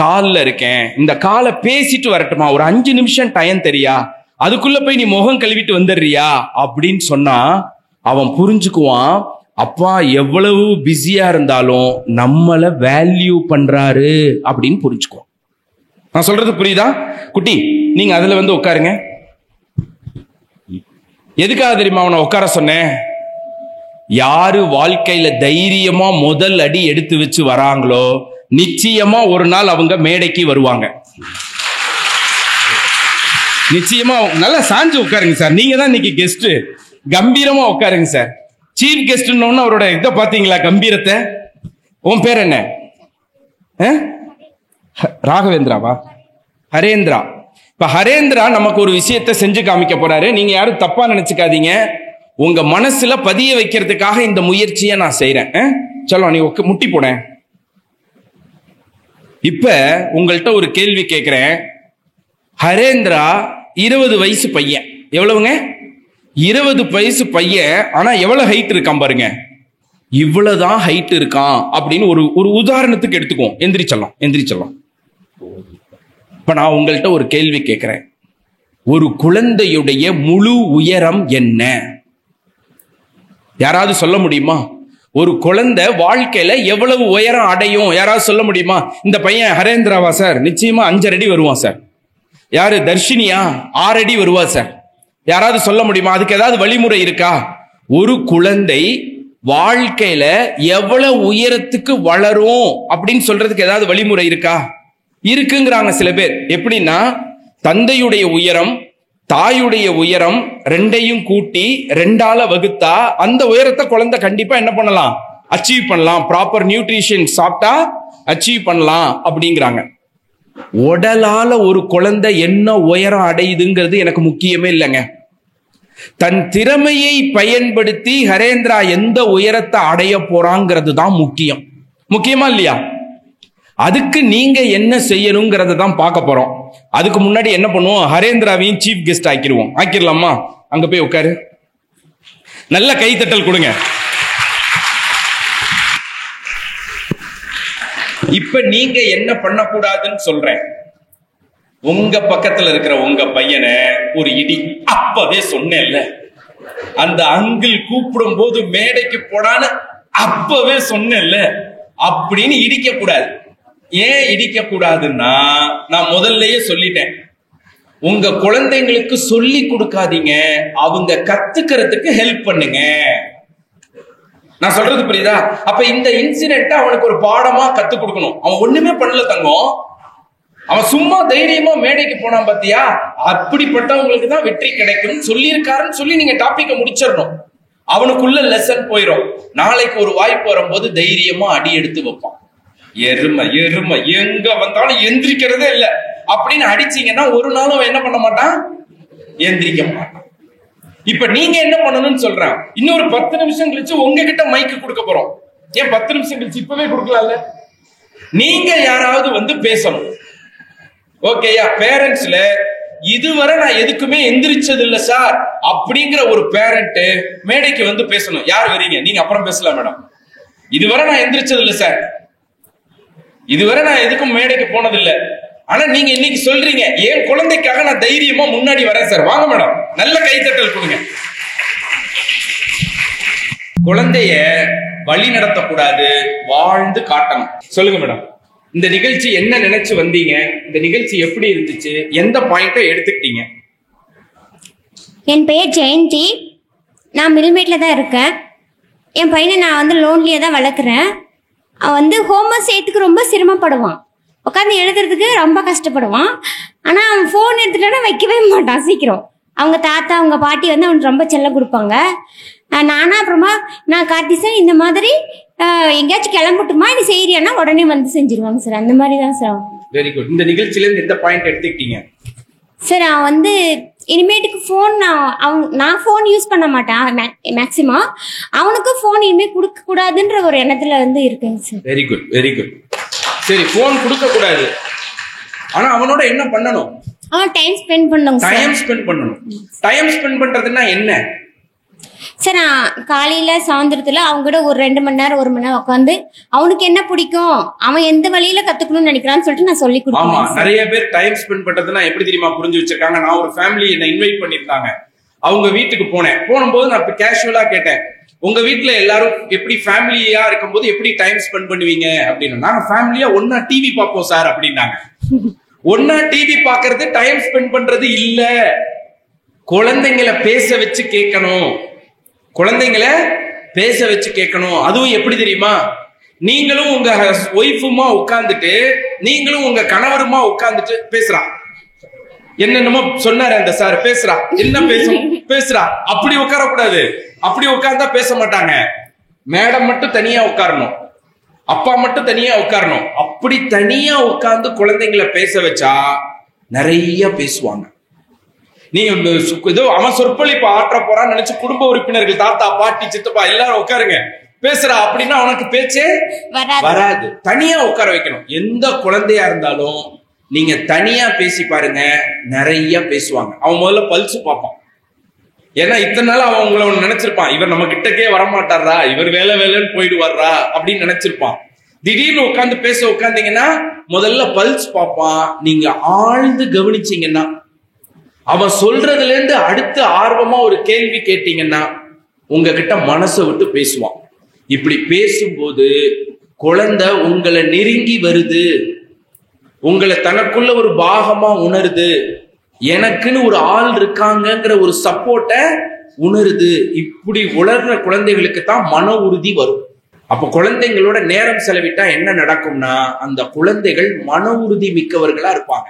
கால்ல இருக்கேன், இந்த காலை பேசிட்டு வரட்டுமா, ஒரு 5 நிமிஷம் டைம் தெரியா, அதுக்குள்ள போய் நீ முகம் கழுவிட்டு வந்துடுறியா அப்படின்னு சொன்னா அவன் புரிஞ்சுக்குவான், அப்பா எவ்வளவு பிஸியா இருந்தாலும் நம்மள வேல்யூ பண்றாரு அப்படின்னு புரிஞ்சுக்குவான். நான் சொல்றது புரியுதா? குட்டி நீங்க அதுல வந்து உட்காருங்க. எதுக்காக தெரியுமா அவனை உட்கார சொன்னேன்? யாரு வாழ்க்கையில தைரியமா முதல் அடி எடுத்து வச்சு வராங்களோ நிச்சயமா ஒரு நாள் அவங்க மேடைக்கு வருவாங்க. நிச்சயமா நல்லா சாஞ்சு உட்காருங்க சார், நீங்க தான் இன்னைக்கு கெஸ்ட், கம்பீரமா உட்காருங்க சார். சீஃப் கெஸ்ட் அவரோட இதை பாத்தீங்களா கம்பீரத்தை? உன் பேர் என்ன? ராகவேந்திராவா? ஹரேந்திரா. இப்ப ஹரேந்திரா நமக்கு ஒரு விஷயத்தை செஞ்சு காமிக்க போறாரு. நீங்க யாரும் தப்பா நினைச்சுக்காதீங்க, உங்க மனசுல பதிய வைக்கிறதுக்காக இந்த முயற்சியை நான் செய்யறேன். சொல்லோ நீ முட்டி போட. இப்ப உங்கள்கிட்ட ஒரு கேள்வி கேட்கிறேன். ஹரேந்திரா 20 வயசு பையன். எவ்வளவுங்க? 20 வயசு பையன். ஆனா எவ்வளவு ஹைட் இருக்கான் பாருங்க, இவ்வளவுதான் ஹைட் இருக்கான் அப்படின்னு ஒரு உதாரணத்துக்கு எடுத்துக்குவோம். எந்திரிச்சலாம். இப்ப நான் உங்கள்கிட்ட ஒரு கேள்வி கேட்கிறேன். ஒரு குழந்தையுடைய முழு உயரம் என்ன? யாராவது சொல்ல முடியுமா? ஒரு குழந்தை வாழ்க்கையில எவ்வளவு உயரம் அடையும்? யாராவது சொல்ல முடியுமா? இந்த பையன் ஹரேந்திராவா சார்? நிச்சயமா 5 அடி வருவான் சார். யாரு? தர்ஷினியா? 6 அடி வருவா சார். யாராவது சொல்ல முடியுமா? அதுக்கு ஏதாவது வழிமுறை இருக்கா? ஒரு குழந்தை வாழ்க்கையில எவ்வளவு உயரத்துக்கு வளரும் அப்படின்னு சொல்றதுக்கு ஏதாவது வழிமுறை இருக்கா? இருக்குங்கிறாங்க சில பேர். எப்படின்னா, தந்தையுடைய உயரம் தாயுடைய உயரம் ரெண்டையும் கூட்டி 2ஆல வகுத்தா அந்த உயரத்தை குழந்தை கண்டிப்பா என்ன பண்ணலாம்? அச்சீவ் பண்ணலாம். ப்ராப்பர் நியூட்ரிஷன் சாப்பிட்டா அச்சீவ் பண்ணலாம் அப்படிங்கிறாங்க. உடலால ஒரு குழந்தை என்ன உயரம் அடையுதுங்கிறது எனக்கு முக்கியமே இல்லைங்க. தன் திறமையை பயன்படுத்தி ஹரேந்திரா எந்த உயரத்தை அடைய போறாங்கிறது தான் முக்கியம். முக்கியமா இல்லையா? அதுக்கு நீங்க என்ன செய்யணுங்கிறத தான் பார்க்க போறோம். அதுக்கு முன்னாடி என்ன பண்ணுவோம்? ஹரேந்திராவையும் சீஃப் கெஸ்ட் ஆக்கிடலாமா? அங்க போய் உட்காரு. நல்ல கைத்தட்டல் கொடுங்க. இப்ப நீங்க என்ன பண்ணக்கூடாதுன்னு சொல்றேன். உங்க பக்கத்துல இருக்கிற உங்க பையனை ஒரு இடி. அப்பவே சொன்னேன்ல, அந்த அங்கிள் கூப்பிடும் போது மேடைக்கு போடான்னு அப்பவே சொன்னேன்ல, அப்படின்னு இடிக்க கூடாது. ஏன் இடிக்க கூடாதுன்னா, நான் முதல்லயே சொல்லிட்டேன், உங்க குழந்தைங்களுக்கு சொல்லி கொடுக்காதீங்க, அவங்க கத்துக்கிறதுக்கு ஹெல்ப் பண்ணுங்க. நான் சொல்றது புரியுதா? அப்ப இந்த இன்சிடென்ட் அவனுக்கு ஒரு பாடமா கத்து கொடுக்கணும். அவன் ஒண்ணுமே பண்ணல தங்கம், அவன் சும்மா தைரியமா மேடைக்கு போனான் பாத்தியா? அப்படிப்பட்டவங்களுக்கு தான் வெற்றி கிடைக்கும் சொல்லியிருக்காருன்னு சொல்லி நீங்க டாபிக்க முடிச்சிடணும். அவனுக்குள்ள லெசன் போயிடும். நாளைக்கு ஒரு வாய்ப்பு வரும்போது தைரியமா அடி எடுத்து வைப்பான். எருமை எருமை எங்க வந்தாலும் எந்திரிக்கிறதே இல்ல அப்படின்னு அடிச்சீங்கன்னா ஒரு நாளும் என்ன பண்ண மாட்டான்? எந்திரிக்க மாட்டான். இப்ப நீங்க என்ன பண்ணணும்னு சொல்றேன். இன்னொரு 10 நிமிஷம் கழிச்சு உங்ககிட்ட மைக்கு கொடுக்க போறோம். ஏன் 10 நிமிஷம் கழிச்சு இப்பவே கொடுக்கலாம்ல? நீங்க யாராவது வந்து பேசணும். ஓகேயா? பேரண்ட்ஸ்ல இதுவரை நான் எதுக்குமே எந்திரிச்சது இல்ல சார் அப்படிங்கிற ஒரு பேரண்ட் மேடைக்கு வந்து பேசணும். யார் வரீங்க? நீங்க அப்புறம் பேசலாம் மேடம். இதுவரை நான் எந்திரிச்சது இல்ல சார், இதுவரை நான் எதுக்கும் மேடைக்கு போனதில்லை, ஆனா நீங்க இன்னைக்கு சொல்றீங்க என் குழந்தைக்காக நான் தைரியமா முன்னாடி வரேன் சார், வாங்க மேடம். நல்ல கைத்தட்டல் கொடுங்க. குழந்தைய வழி நடத்தக்கூடாது, வாழ்ந்து காட்டணும். சொல்லுங்க மேடம், இந்த நிகழ்ச்சி என்ன நினைச்சு வந்தீங்க? இந்த நிகழ்ச்சி எப்படி இருந்துச்சு? எந்த பாயிண்ட்டை எடுத்துக்கிட்டீங்க? என் பெயர் ஜெயந்தி. நான் மில்மேட்ல தான் இருக்கேன். என் பையனை நான் வந்து லோன்லியே தான் வளர்க்குறேன். அவன் வந்து ஹோம்ஒர்க் செய்யறதுக்கு ரொம்ப சிரமப்படுவான், உட்காந்து எழுதுறதுக்கு ரொம்ப கஷ்டப்படுவான். ஆனால் அவன் ஃபோன் எடுத்துட்டானா வைக்கவே மாட்டான் சீக்கிரம். அவங்க தாத்தா அவங்க பாட்டி வந்து அவனுக்கு ரொம்ப செல்லம் கொடுப்பாங்க. நானா அப்புறமா நான் கார்த்திசன் இந்த மாதிரி எங்கேயாச்சும் கிளம்பட்டுமா நீ செய்யறியானா உடனே வந்து செஞ்சிருவாங்க சார். அந்த மாதிரி தான் சார். Very good. இந்த நிகழ்ச்சியில இருந்து எந்த பாயிண்ட் எடுத்துக்கிட்டீங்க சார்? அவன் வந்து இனிமேட்டுக்கு ஃபோன் நான் ஃபோன் யூஸ் பண்ண மாட்டேன் மேக்சிமம். அவனுக்கு ஃபோன் இனிமேல் கொடுக்க கூடாதுன்ற ஒரு எண்ணத்துல வந்து இருக்குங்க sir. Very good very good. சரி, ஃபோன் கொடுக்க கூடாது, ஆனா அவனோட என்ன பண்ணணும்? அவன் டைம் ஸ்பெண்ட் பண்ணுங்க சார். டைம் ஸ்பெண்ட் பண்ணணும். டைம் ஸ்பெண்ட் பண்றதுன்னா என்ன சார்? நான் காலையில சாயந்தரத்துல அவங்க கூட ஒரு 2 மணி நேரம் 1 மணி நேரம் உட்காந்து அவனுக்கு என்ன பிடிக்கும், அவன் எந்த வழியில கத்துக்கணும்னு நினைக்கிறான்னு சொல்லிட்டு நான் சொல்லி கொடுப்பேன். ஆமா, நிறைய பேர் டைம் ஸ்பெண்ட் பண்றதுன்னா எப்படி தெரியுமா புரிஞ்சு வச்சிருக்காங்க? நான் ஒரு ஃபேமிலி என்ன இன்வைட் பண்ணிருந்தாங்க, அவங்க வீட்டுக்கு போகும்போது நான் கேஷுவலா கேட்டேன், உங்க வீட்டுல எல்லாரும் எப்படி ஃபேமிலியா இருக்கும்போது எப்படி டைம் ஸ்பெண்ட் பண்ணுவீங்க அப்படின்னு. நாங்க ஃபேமிலியா ஒன்னா டிவி பார்ப்போம் சார் அப்படின்னாங்க. ஒன்னா டிவி பாக்குறது டைம் ஸ்பெண்ட் பண்றது இல்ல. குழந்தைங்களை பேச வச்சு கேட்கணும், குழந்தைங்களை பேச வச்சு கேட்கணும். அதுவும் எப்படி தெரியுமா? நீங்களும் உங்க ஒய்ஃபுமா உட்கார்ந்துட்டு, நீங்களும் உங்க கணவருமா உட்கார்ந்துட்டு பேசுறான். என்னென்னமோ சொன்னாரு அந்த சார், பேசுறா என்ன பேசணும் பேசுறா. அப்படி உட்கார கூடாது. அப்படி உட்கார்ந்தா பேச மாட்டாங்க. மேடம் மட்டும் தனியா உட்காரணும், அப்பா மட்டும் தனியா உட்காரணும். அப்படி தனியா உட்கார்ந்து குழந்தைங்களை பேச வச்சா நிறைய பேசுவாங்க. நீங்க ஏதோ அவன் சொற்பொழிப்பு ஆற்ற போறான்னு நினைச்சு குடும்ப உறுப்பினர்கள் தாத்தா பாட்டி சித்தப்பா எல்லாரும் உட்காருங்க பேசுறா அப்படின்னா அவனுக்கு பேச்சே வராது. தனியா உட்கார வைக்கணும். எந்த குழந்தையா இருந்தாலும் நீங்க தனியா பேசி பாருங்க, நிறைய பேசுவாங்க. அவன் முதல்ல பல்ஸ் பார்ப்பான். ஏன்னா இத்தனை நாள் அவன் உங்களை ஒண்ணு நினைச்சிருப்பான், இவர் நம்ம கிட்டக்கே வரமாட்டாரா, இவர் வேலை வேலைன்னு போயிடுவாரா அப்படின்னு நினைச்சிருப்பான். திடீர்னு உட்காந்து பேச உட்காந்தீங்கன்னா முதல்ல பல்ஸ் பார்ப்பான். நீங்க ஆழ்ந்து கவனிச்சீங்கன்னா அவன் சொல்றதுல இருந்து அடுத்து ஆர்வமா ஒரு கேள்வி கேட்டீங்கன்னா உங்ககிட்ட மனசை விட்டு பேசுவான். இப்படி பேசும்போது குழந்தை உங்களை நெருங்கி வருது, உங்களை தனக்குள்ள ஒரு பாகமா உணருது, எனக்குன்னு ஒரு ஆள் இருக்காங்கிற ஒரு சப்போர்ட்டை உணருது. இப்படி உணர்ற குழந்தைகளுக்கு தான் மன உறுதி வரும். அப்ப குழந்தைங்களோட நேரம் செலவிட்டா என்ன நடக்கும்னா அந்த குழந்தைகள் மன உறுதி மிக்கவர்களா இருப்பாங்க,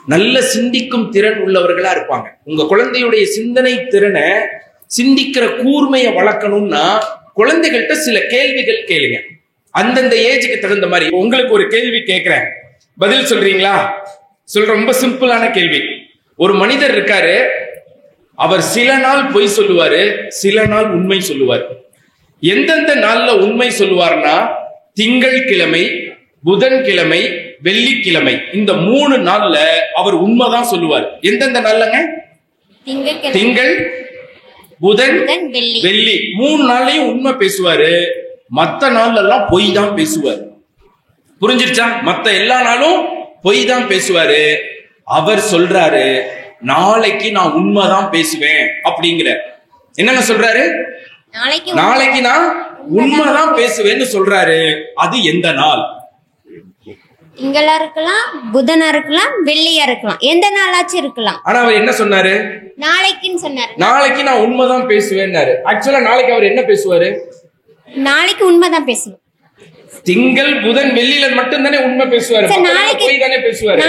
நல்ல சிந்திக்கும் திறன் உள்ளவர்களா இருப்பாங்க. உங்க குழந்தையுடைய சிந்தனை திறனை, சிந்திக்கிற கூர்மையை வளர்க்கணும்னா குழந்தைகள்கிட்ட சில கேள்விகள் கேளுங்க. அந்தந்த ஏஜுக்கு தகுந்த மாதிரி. உங்களுக்கு ஒரு கேள்வி கேட்கிறேன், பதில் சொல்றீங்களா? சொல்ற ரொம்ப சிம்பிளான கேள்வி. ஒரு மனிதர் இருக்காரு, அவர் சில நாள் பொய் சொல்லுவாரு, சில நாள் உண்மை சொல்லுவார். எந்தெந்த நாள்ல உண்மை சொல்லுவார்னா திங்கட்கிழமை, புதன்கிழமை, வெள்ளிக்கிழமை. இந்த 3 நாள்ல அவர் உண்மைதான் சொல்லுவார். எந்தெந்த நாள்லங்க? திங்கள், புதன், வெள்ளி. 3 நாள்லயும் உண்மை பேசுவாரு. மத்த நாள்ல எல்லாம் பொய் தான் பேசுவார். புரிஞ்சிருச்சா? மத்த எல்லா நாளும் பொய் தான் பேசுவாரு. அவர் சொல்றாரு நாளைக்கு நான் உண்மைதான் பேசுவேன் அப்படிங்கிற. என்னங்க சொல்றாரு? நாளைக்கு நான் உண்மைதான் பேசுவேன்னு சொல்றாரு. அது எந்த நாள்? திங்களா இருக்கலாம், புதனா இருக்கலாம், வெள்ளியா இருக்கலாம், எந்த நாளாச்சும் இருக்கலாம். ஆனா அவர் என்ன சொன்னாரு? நாளைக்குன்னு சொன்னாரு. நாளைக்கு நான் உண்மைதான் பேசுவேன்னாரு. ஆக்சுவலா நாளைக்கு அவர் என்ன பேசுவாரு? நாளைக்கு உண்மைதான் பேசணும். திங்கள், புதன், வெள்ளியில மட்டும் தானே உண்மை பேசுவாரு, போய் தானே பேசுவாரு.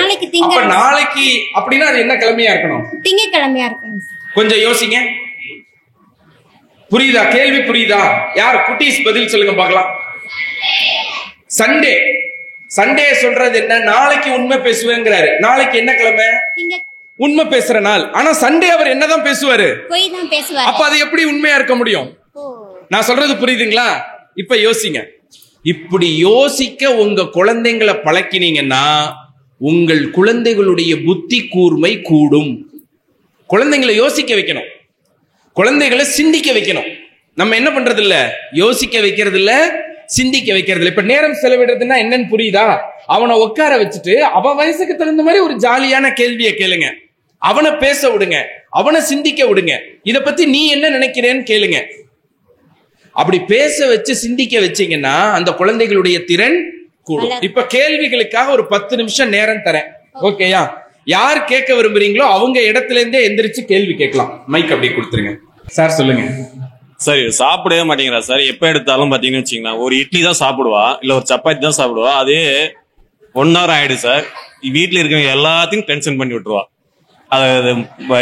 அப்ப நாளைக்கு அப்படின்னா அது என்ன கிழமையா இருக்கணும்? திங்கட்கிழமையா இருக்கணும். கொஞ்சம் யோசிங்க. புரியுதா? கேள்வி புரியுதா? யார் குட்டீஸ் பதில் சொல்லுங்க பார்க்கலாம். சண்டே. சண்டே சொல்றது என்ன? நாளைக்கு உண்மை பேசுவேங்கிறாரு. நாளைக்கு என்ன கிழமை? உண்மை பேசுற நாள். ஆனா சண்டே அவர் என்னதான் பேசுவாரு? பொய் தான் பேசுவாரு. அப்ப அது எப்படி உண்மையா இருக்க முடியும்? நான் சொல்றது புரியுதுங்களா? இப்ப யோசிங்க. இப்படி யோசிக்க உங்க குழந்தைங்களை பழக்கினீங்கன்னா உங்கள் குழந்தைகளுடைய புத்தி கூர்மை கூடும். குழந்தைங்களை யோசிக்க வைக்கணும், குழந்தைகளை சிந்திக்க வைக்கணும். நம்ம என்ன பண்றது இல்ல, யோசிக்க வைக்கிறது இல்ல, சிந்திக்க வைக்கிறது இல்ல. இப்ப நேரம் செலவிடுறதுன்னா என்னன்னு புரியுதா? அவனை உட்கார வச்சுட்டு அவன் வயசுக்கு தகுந்த மாதிரி ஒரு ஜாலியான கேள்வியை கேளுங்க, அவனை பேச விடுங்க, அவனை சிந்திக்க விடுங்க. இத பத்தி நீ என்ன நினைக்கிறேன்னு கேளுங்க. அப்படி பேச வச்சு சிந்திக்க வச்சீங்கன்னா அந்த குழந்தைகளுடைய திறன் கூடும். இப்ப கேள்விகளுக்காக ஒரு 10 நிமிஷம் நேரம் தரேன், ஓகேயா? யார் கேட்க விரும்புறீங்களோ அவங்க இடத்துல இருந்தே எந்திரிச்சு கேள்வி கேட்கலாம். மைக் அப்படி கொடுத்துருங்க. சார் சொல்லுங்க. சார் சாப்பிடவே மாட்டேங்கிறா சார். எப்ப எடுத்தாலும் பாத்தீங்கன்னு வச்சுங்களா, ஒரு இட்லி தான் சாப்பிடுவா, இல்ல ஒரு சப்பாத்தி தான் சாப்பிடுவா. அதே 1 hour ஆயிடுது சார். வீட்டுல இருக்கவங்க எல்லாத்தையும் டென்ஷன் பண்ணி விட்டுருவா. அது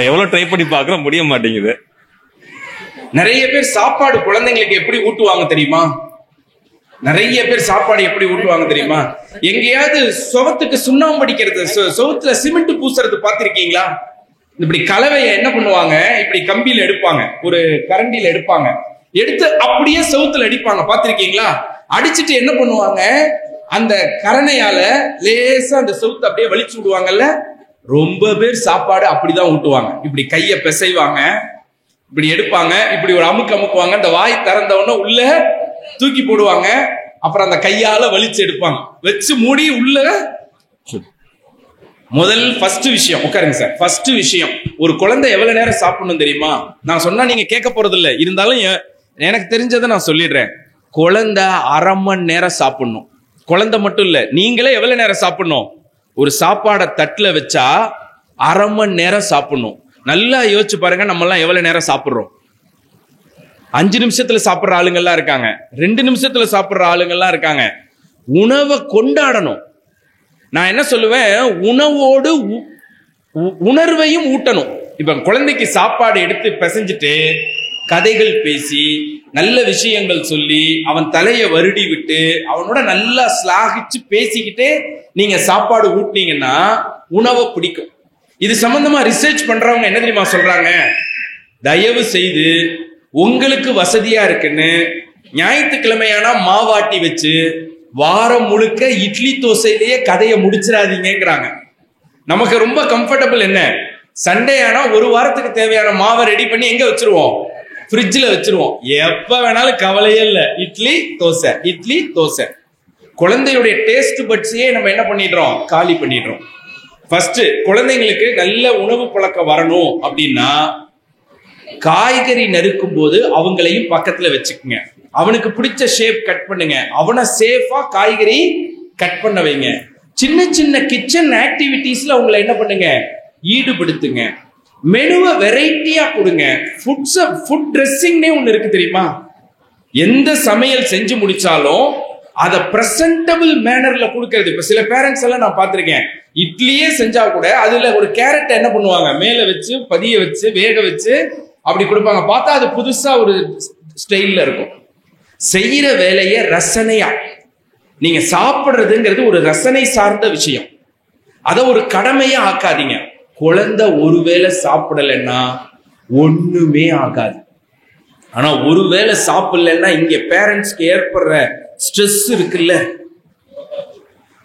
எவ்வளவு ட்ரை பண்ணி பாக்குற முடிய மாட்டேங்குது. நிறைய பேர் சாப்பாடு குழந்தைங்களுக்கு எப்படி ஊட்டுவாங்க தெரியுமா? நிறைய பேர் சாப்பாடு எப்படி ஊட்டுவாங்க தெரியுமா? எங்கேயாவது சுவத்துக்கு சுண்ணாம்பு அடிக்கிறது, சுவத்துல சிமெண்ட் பூசுறது பாத்திருக்கீங்களா? இப்படி கலவையை என்ன பண்ணுவாங்க, இப்படி கம்பியில எடுப்பாங்க, ஒரு கரண்டியில எடுப்பாங்க, எடுத்து அப்படியே செவுத்துல அடிப்பாங்க, பாத்திருக்கீங்களா? அடிச்சுட்டு என்ன பண்ணுவாங்க, அந்த கரணையால லேசா அந்த செவுத்து அப்படியே வலிச்சு விடுவாங்கல்ல. ரொம்ப பேர் சாப்பாடு அப்படிதான் ஊட்டுவாங்க. இப்படி கைய பிசைவாங்க, இப்படி எடுப்பாங்க, இப்படி ஒரு அமுக்குவாங்க, அந்த வாய் திறந்தவொடனே உள்ள தூக்கி போடுவாங்க, அப்புறம் அந்த கையால வலிச்சு எடுப்பாங்க, வச்சு மூடி உள்ள. ஃபர்ஸ்ட் விஷயம் உட்காருங்க சார். ஃபர்ஸ்ட் விஷயம், ஒரு குழந்தை எவ்வளவு நேரம் சாப்பிடணும் தெரியுமா? நான் சொன்னா நீங்க கேட்க போறது இல்லை, இருந்தாலும் எனக்கு தெரிஞ்சதை நான் சொல்லிடுறேன். குழந்தை 1/2 மணி நேரம் சாப்பிடணும். குழந்தை மட்டும் இல்ல, நீங்களே எவ்வளவு நேரம் சாப்பிடணும்? ஒரு சாப்பாடை தட்டுல வச்சா 1/2 மணி நேரம் சாப்பிடணும். நல்லா யோசிச்சு பாருங்க, நம்ம எல்லாம் எவ்வளவு நேரம் சாப்பிடுறோம்? 5 நிமிஷத்துல சாப்பிடுற ஆளுங்கள்லாம் இருக்காங்க, 2 நிமிஷத்துல சாப்பிடுற ஆளுங்கள்லாம் இருக்காங்க. உணவை கொண்டாடணும். நான் என்ன சொல்லுவேன், உணவோடு உணர்வையும் ஊட்டணும். இப்ப குழந்தைக்கு சாப்பாடு எடுத்து பிசைஞ்சிட்டு கதைகள் பேசி நல்ல விஷயங்கள் சொல்லி அவன் தலையை வருடி விட்டு அவனோட நல்லா ஸ்லாகிச்சு பேசிக்கிட்டே நீங்க சாப்பாடு ஊட்டினீங்கன்னா உணவை பிடிக்கும். இது சம்பந்தமா ரிசர்ச் பண்றவங்க என்ன தெரியுமா சொல்றாங்க, தயவு செய்து உங்களுக்கு வசதியா இருக்குன்னு ஞாயிற்றுக்கிழமையானா மாவாட்டி வச்சு வாரம் முழுக்க இட்லி தோசையிலேயே கதையை முடிச்சிடாதீங்கிறாங்க. நமக்கு ரொம்ப கம்ஃபர்டபுள் என்ன, சண்டே ஆனா ஒரு வாரத்துக்கு தேவையான மாவை ரெடி பண்ணி எங்க வச்சிருவோம், ஃப்ரிட்ஜில் வச்சிருவோம். எப்ப வேணாலும் கவலையே இல்லை, இட்லி தோசை, இட்லி தோசை. குழந்தையுடைய டேஸ்ட் பட்ஸையே நம்ம என்ன பண்ணிடுறோம், காலி பண்ணிடுறோம். ஃபர்ஸ்ட் குழந்தைங்களுக்கு நல்ல உணவு பழக்கம் வரணும் அப்படின்னா காய்கறி நறுக்கும் போது அவங்களையும் பக்கத்துல வச்சுக்குங்க. அவனுக்கு பிடிச்ச ஷேப் கட் பண்ணுங்க. அவனை சேஃபா காய்கறி கட் பண்ண வைங்க. சின்ன சின்ன கிச்சன் ஆக்டிவிட்டீஸ்ல அவங்களை என்ன பண்ணுங்க, ஈடுபடுத்துங்க. மெனுவை வெரைட்டியா கொடுங்க. ஃபுட் ட்ரெஸ்ஸிங்னே ஒண்ணு இருக்கு தெரியுமா? எந்த சமையல் செஞ்சு முடிச்சாலும் அதை பிரசன்டபிள் மேனர்ல கொடுக்கறது. இப்ப சில பேரண்ட்ஸ் எல்லாம் நான் பார்த்திருக்கேன், இட்லியே செஞ்சா கூட அதுல ஒரு கேரட் என்ன பண்ணுவாங்க, மேல வச்சு பதிய வச்சு வேக வச்சு அப்படி கொடுப்பாங்க. பார்த்தா அது புதுசா ஒரு ஸ்டைல்ல இருக்கும். செய்யற வேலையை ரசனையா, நீங்க சாப்பிடுறதுங்கிறது ஒரு ரசனை சார்ந்த விஷயம். அதை ஒரு கடமையா ஆக்காதீங்க. குழந்தை ஒருவேளை சாப்பிடலைன்னா ஒண்ணுமே ஆகாது. ஆனா ஒருவேளை சாப்பிடலன்னா இங்க பேரண்ட்ஸ்க்கு ஏற்படுற ஸ்ட்ரெஸ் இருக்குல்ல,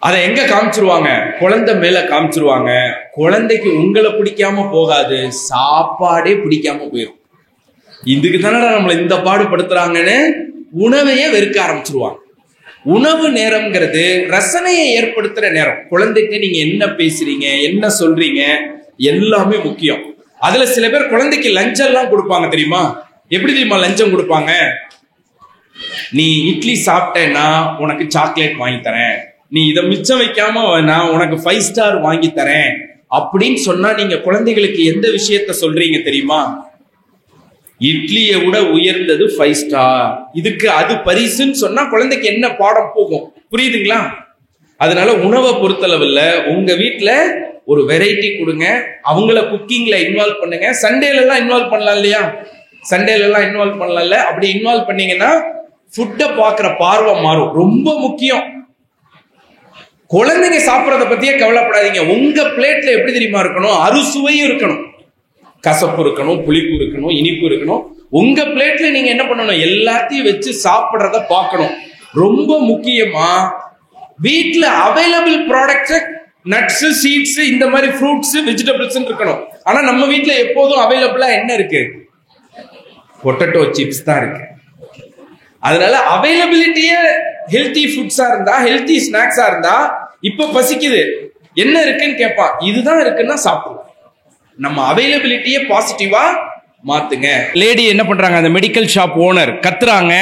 அதை எங்க காமிச்சிருவாங்க, குழந்தை மேல காமிச்சிருவாங்க. குழந்தைக்கு உங்களை பிடிக்காம போகாது, சாப்பாடே பிடிக்காம போயிடும். இதுக்கு தானே நம்மளை இந்த பாடுபடுத்துறாங்கன்னு உணவையே வெறுக்க ஆரம்பிச்சிருவாங்க. உணவு நேரம்ங்கிறது ரசனையை ஏற்படுத்துற நேரம். குழந்தைக்கு நீங்க என்ன பேசுறீங்க, என்ன சொல்றீங்க, எல்லாமே முக்கியம். அதுல சில பேர் குழந்தைக்கு லஞ்சம் எல்லாம் கொடுப்பாங்க தெரியுமா? எப்படி தெரியுமா லஞ்சம் கொடுப்பாங்க? நீ இட்லி சாப்பிட்டேன்னா உனக்கு சாக்லேட் வாங்கி தரேன், நீ இதை மிச்சம் வைக்காம நான் உனக்கு 5 ஸ்டார் வாங்கி தரேன் அப்படின்னு சொன்னா நீங்க குழந்தைகளுக்கு எந்த விஷயத்த சொல்றீங்க தெரியுமா? இட்லியை விட உயர்ந்தது 5 ஸ்டார், இதுக்கு அது பரிசுன்னு சொன்னா குழந்தைக்கு என்ன பாடம் போகும்? புரியுதுங்களா? அதனால உணவை பொறுத்தளவுல உங்க வீட்டுல ஒரு வெரைட்டி கொடுங்க. அவங்கள குக்கிங்ல இன்வால்வ் பண்ணுங்க. சண்டேல எல்லாம் இன்வால்வ் பண்ணலாம் இல்லையா? சண்டேல எல்லாம் இன்வால்வ் பண்ணலாம்ல. அப்படி இன்வால்வ் பண்ணீங்கன்னா ஃபுட்டை பார்க்குற பார்வை மாறும். ரொம்ப முக்கியம். குழந்தைங்க சாப்பிட்றத பத்தியே கவலைப்படாதீங்க. உங்க பிளேட்ல எப்படி தெரியுமா இருக்கணும்? அறுசுவையும் இருக்கணும், கசப்பு இருக்கணும், புளிப்பு இருக்கணும், இனிப்பு இருக்கணும். உங்க பிளேட்ல நீங்க என்ன பண்ணணும், எல்லாத்தையும் வச்சு சாப்பிட்றத பார்க்கணும். ரொம்ப முக்கியமா வீட்டுல அவைலபிள் ப்ராடக்ட்ஸ், நட்ஸ், சீட்ஸ், இந்த மாதிரி ஃப்ரூட்ஸ், வெஜிடபிள்ஸ் இருக்கணும். ஆனா நம்ம வீட்டுல எப்போதும் அவைலபிளா என்ன இருக்கு? பொட்டேட்டோ சிப்ஸ் தான் இருக்கு. அதனால அவைலபிலிட்டியே ஹெல்தி ஃபுட்ஸா இருந்தா, ஹெல்தி ஸ்நாக்ஸா இருந்தா, இப்ப பசிக்குது என்ன இருக்குன்னு கேட்பான், இதுதான் இருக்குன்னா சாப்பிடுவோம். நம்ம அவைலபிலிட்டியை பாசிட்டிவா மாத்துங்க. லேடி என்ன பண்றாங்க, அந்த மெடிக்கல் ஷாப் ஓனர் கத்துறாங்க.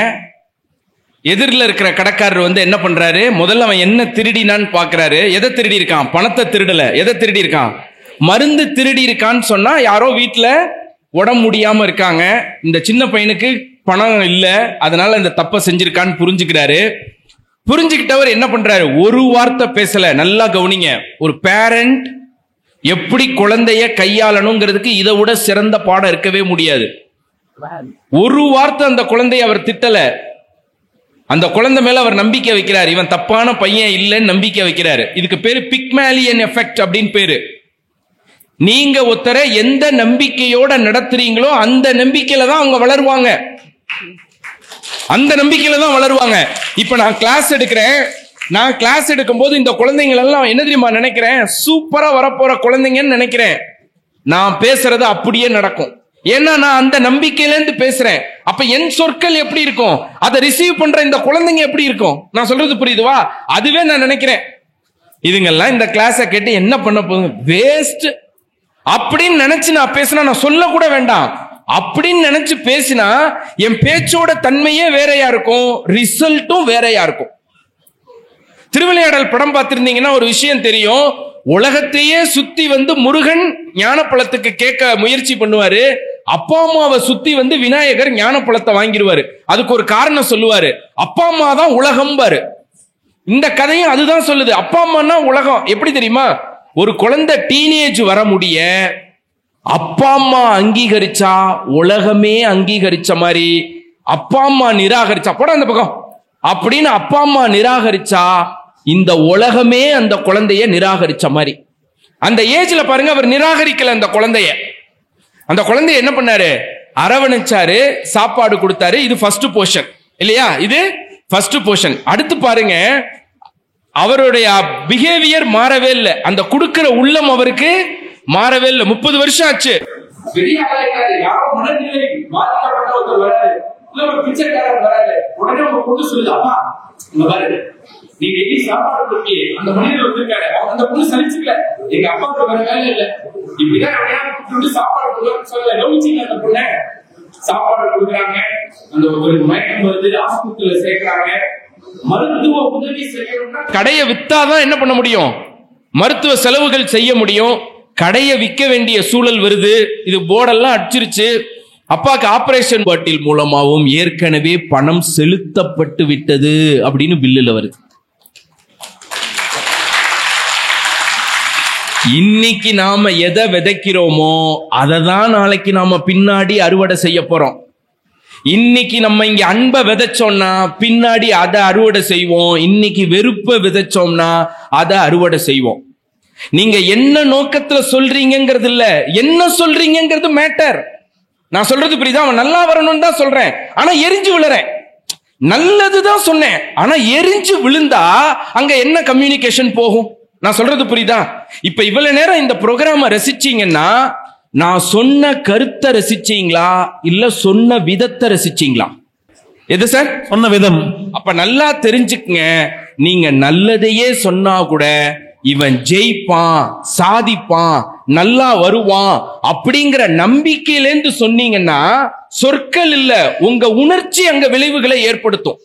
எதிரில் இருக்கிற கடைக்காரர் வந்து என்ன பண்றாரு, முதல்ல அவன் என்ன திருடினான்னு பாக்குறாரு. எதை திருடி இருக்கான்? பணத்தை திருடல. எதை திருடி இருக்கான்? மருந்து திருடி இருக்கான்னு சொன்னா, யாரோ வீட்டுல உடம்பு முடியாம இருக்காங்க, இந்த சின்ன பையனுக்கு பணம் இல்ல, அதனால இந்த தப்பை செஞ்சிருக்கான்னு புரிஞ்சுக்கிறாரு. புரிஞ்சுக்கிட்டவர் என்ன பண்றாரு, ஒரு வார்த்தை பேசல. நல்லா கவனிங்க. ஒரு பேரண்ட் எப்படி குழந்தைய கையாளணுங்கிறதுக்கு இதை விட சிறந்த பாடம் இருக்கவே முடியாது. ஒரு வார்த்தை அந்த குழந்தைய அவர் திட்டல. அந்த குழந்தை மேல அவர் நம்பிக்கை வைக்கிறார். இவன் தப்பான பையன் இல்லைன்னு நம்பிக்கை வைக்கிறாரு. இதுக்கு பேரு பிக்மேலியன் எஃபெக்ட் அப்படின்னு பேரு. நீங்க ஒருத்தரை எந்த நம்பிக்கையோட நடத்துறீங்களோ அந்த நம்பிக்கையில தான் அவங்க வளருவாங்க. அந்த நம்பிக்கையில தான் வளருவாங்க. இப்ப நான் கிளாஸ் எடுக்கிறேன். நான் கிளாஸ் எடுக்கும் போது இந்த குழந்தைகள் எல்லாம் என்ன தெரியுமா நினைக்கிறேன், சூப்பரா வரப்போற குழந்தைங்கன்னு நினைக்கிறேன். நான் பேசுறது அப்படியே நடக்கும். ஏன்னா நான் அந்த நம்பிக்கையில இருந்து பேசுறேன். அப்ப என் சொற்கள் எப்படி இருக்கும், அதை ரிசீவ் பண்ற இந்த குழந்தைங்க எப்படி இருக்கும்? நான் சொல்றது புரியுதுவா? அதுவே நான் நினைக்கிறேன், இதுங்கெல்லாம் இந்த கிளாஸை கேட்டு என்ன பண்ண போகுது, வேஸ்ட் அப்படின்னு நினைச்சு நான் பேசினா, நான் சொல்ல கூட வேண்டாம் அப்படின்னு நினைச்சு பேசினா என் பேச்சோட தன்மையே வேறையா இருக்கும், ரிசல்ட்டும் வேறையா இருக்கும். திருவிளையாடல் படம் பார்த்திருந்தீங்கன்னா ஒரு விஷயம் தெரியும். உலகத்தையே சுத்தி வந்து முருகன் ஞானப்பழத்துக்கு கேட்க முயற்சி பண்ணுவாரு. அப்பா அம்மாவை சுத்தி வந்து விநாயகர் ஞானப்பழத்தை வாங்கிடுவாரு. அதுக்கு ஒரு காரணம் சொல்லுவாரு, அப்பா அம்மா தான் உலகம் பாரு. இந்த கதையும் அதுதான் சொல்லுது. அப்பா அம்மானா உலகம். எப்படி தெரியுமா, ஒரு குழந்தை டீனேஜ் வர முடிய அப்பா அம்மா அங்கீகரிச்சா உலகமே அங்கீகரிச்ச மாதிரி, அப்பா அம்மா நிராகரிச்சா போட அந்த பக்கம் அப்படின்னு அப்பா அம்மா நிராகரிச்சா இந்த உலகமே அந்த குழந்தைய நிராகரிச்ச மாதிரி. அந்த ஏஜ்ல பாருங்க, அவர் நிராகரிக்கல அந்த குழந்தைய. அந்த குழந்தைய என்ன பண்ணாரு, அரவணைச்சாரு, சாப்பாடு கொடுத்தாரு. இது ஃபர்ஸ்ட் போர்ஷன் இல்லையா? இது ஃபர்ஸ்ட் போர்ஷன். அடுத்து பாருங்க, அவருடைய பிஹேவியர் மாறவே இல்லை. அந்த கொடுக்கிற உள்ளம் அவருக்கு மாறவே இல்லை. 30 வருஷம் ஆச்சு. நீ டெய்லி சாப்பாடு கொடுக்கி அந்த மனிதர் வந்திருக்காரு, அந்த பொண்ணு சலிச்சுக்கல, எங்க அப்பாவுக்கு வேற வேலை இல்லை, இப்படிதான் எப்படியாவது சாப்பாடு கொடுக்க சொல்ல கவனிச்சிங்க. அந்த பொண்ணை சாப்பாடு கொடுக்குறாங்க, அந்த ஒரு மயக்கம் வருது, ஆஸ்பத்திரியில சேர்க்கிறாங்க. மருத்துவ உதவி செய்யணும்னா கடையை வித்தாதான் என்ன பண்ண முடியும், மருத்துவ செலவுகள் செய்ய முடியும். கடையை விற்க வேண்டிய சூழல் வருது. இது போர்டெல்லாம் அடிச்சிருச்சு. அப்பாக்கு ஆபரேஷன் பாட்டில் மூலமாகவும் ஏற்கனவே பணம் செலுத்தப்பட்டு விட்டது அப்படின்னு பில்லுல வருது. இன்னைக்கு நாம எதை விதைக்கிறோமோ அதை தான் நாளைக்கு நாம பின்னாடி அறுவடை செய்ய போறோம். இன்னைக்கு நம்ம இங்க அன்பை விதைச்சோம்னா பின்னாடி அதை அறுவடை செய்வோம். இன்னைக்கு வெறுப்பை விதைச்சோம்னா அதை அறுவடை செய்வோம். நீங்க என்ன நோக்கத்துல சொல்றீங்கிறது இல்ல, என்ன சொல்றீங்கிறது மேட்டர். நான் சொல்றது புரியுதா? அவன் நல்லா வரணும்னு தான் சொல்றேன், ஆனா எரிஞ்சு விழுறேன். நல்லதுதான் சொன்னேன், ஆனா எரிஞ்சு விழுந்தா அங்க என்ன கம்யூனிகேஷன் போகும்? நான் சொல்றது புரியுதா? இப்ப இவ்வளவு நேரம் இந்த ப்ரோக்ராம ரசிச்சீங்கன்னா நான் சொன்ன கருத்தை ரசிச்சீங்களா இல்ல சொன்ன விதத்தை ரசிச்சீங்களா? எது சார்? சொன்ன விதம். அப்ப நல்லா தெரிஞ்சுக்குங்க, நீங்க நல்லதையே சொன்னா கூட இவன் ஜெயிப்பான், சாதிப்பான், நல்லா வருவான் அப்படிங்கிற நம்பிக்கையிலேருந்து சொன்னீங்கன்னா சொற்கள் இல்ல, உங்க உணர்ச்சி அங்க விளைவுகளை ஏற்படுத்தும்.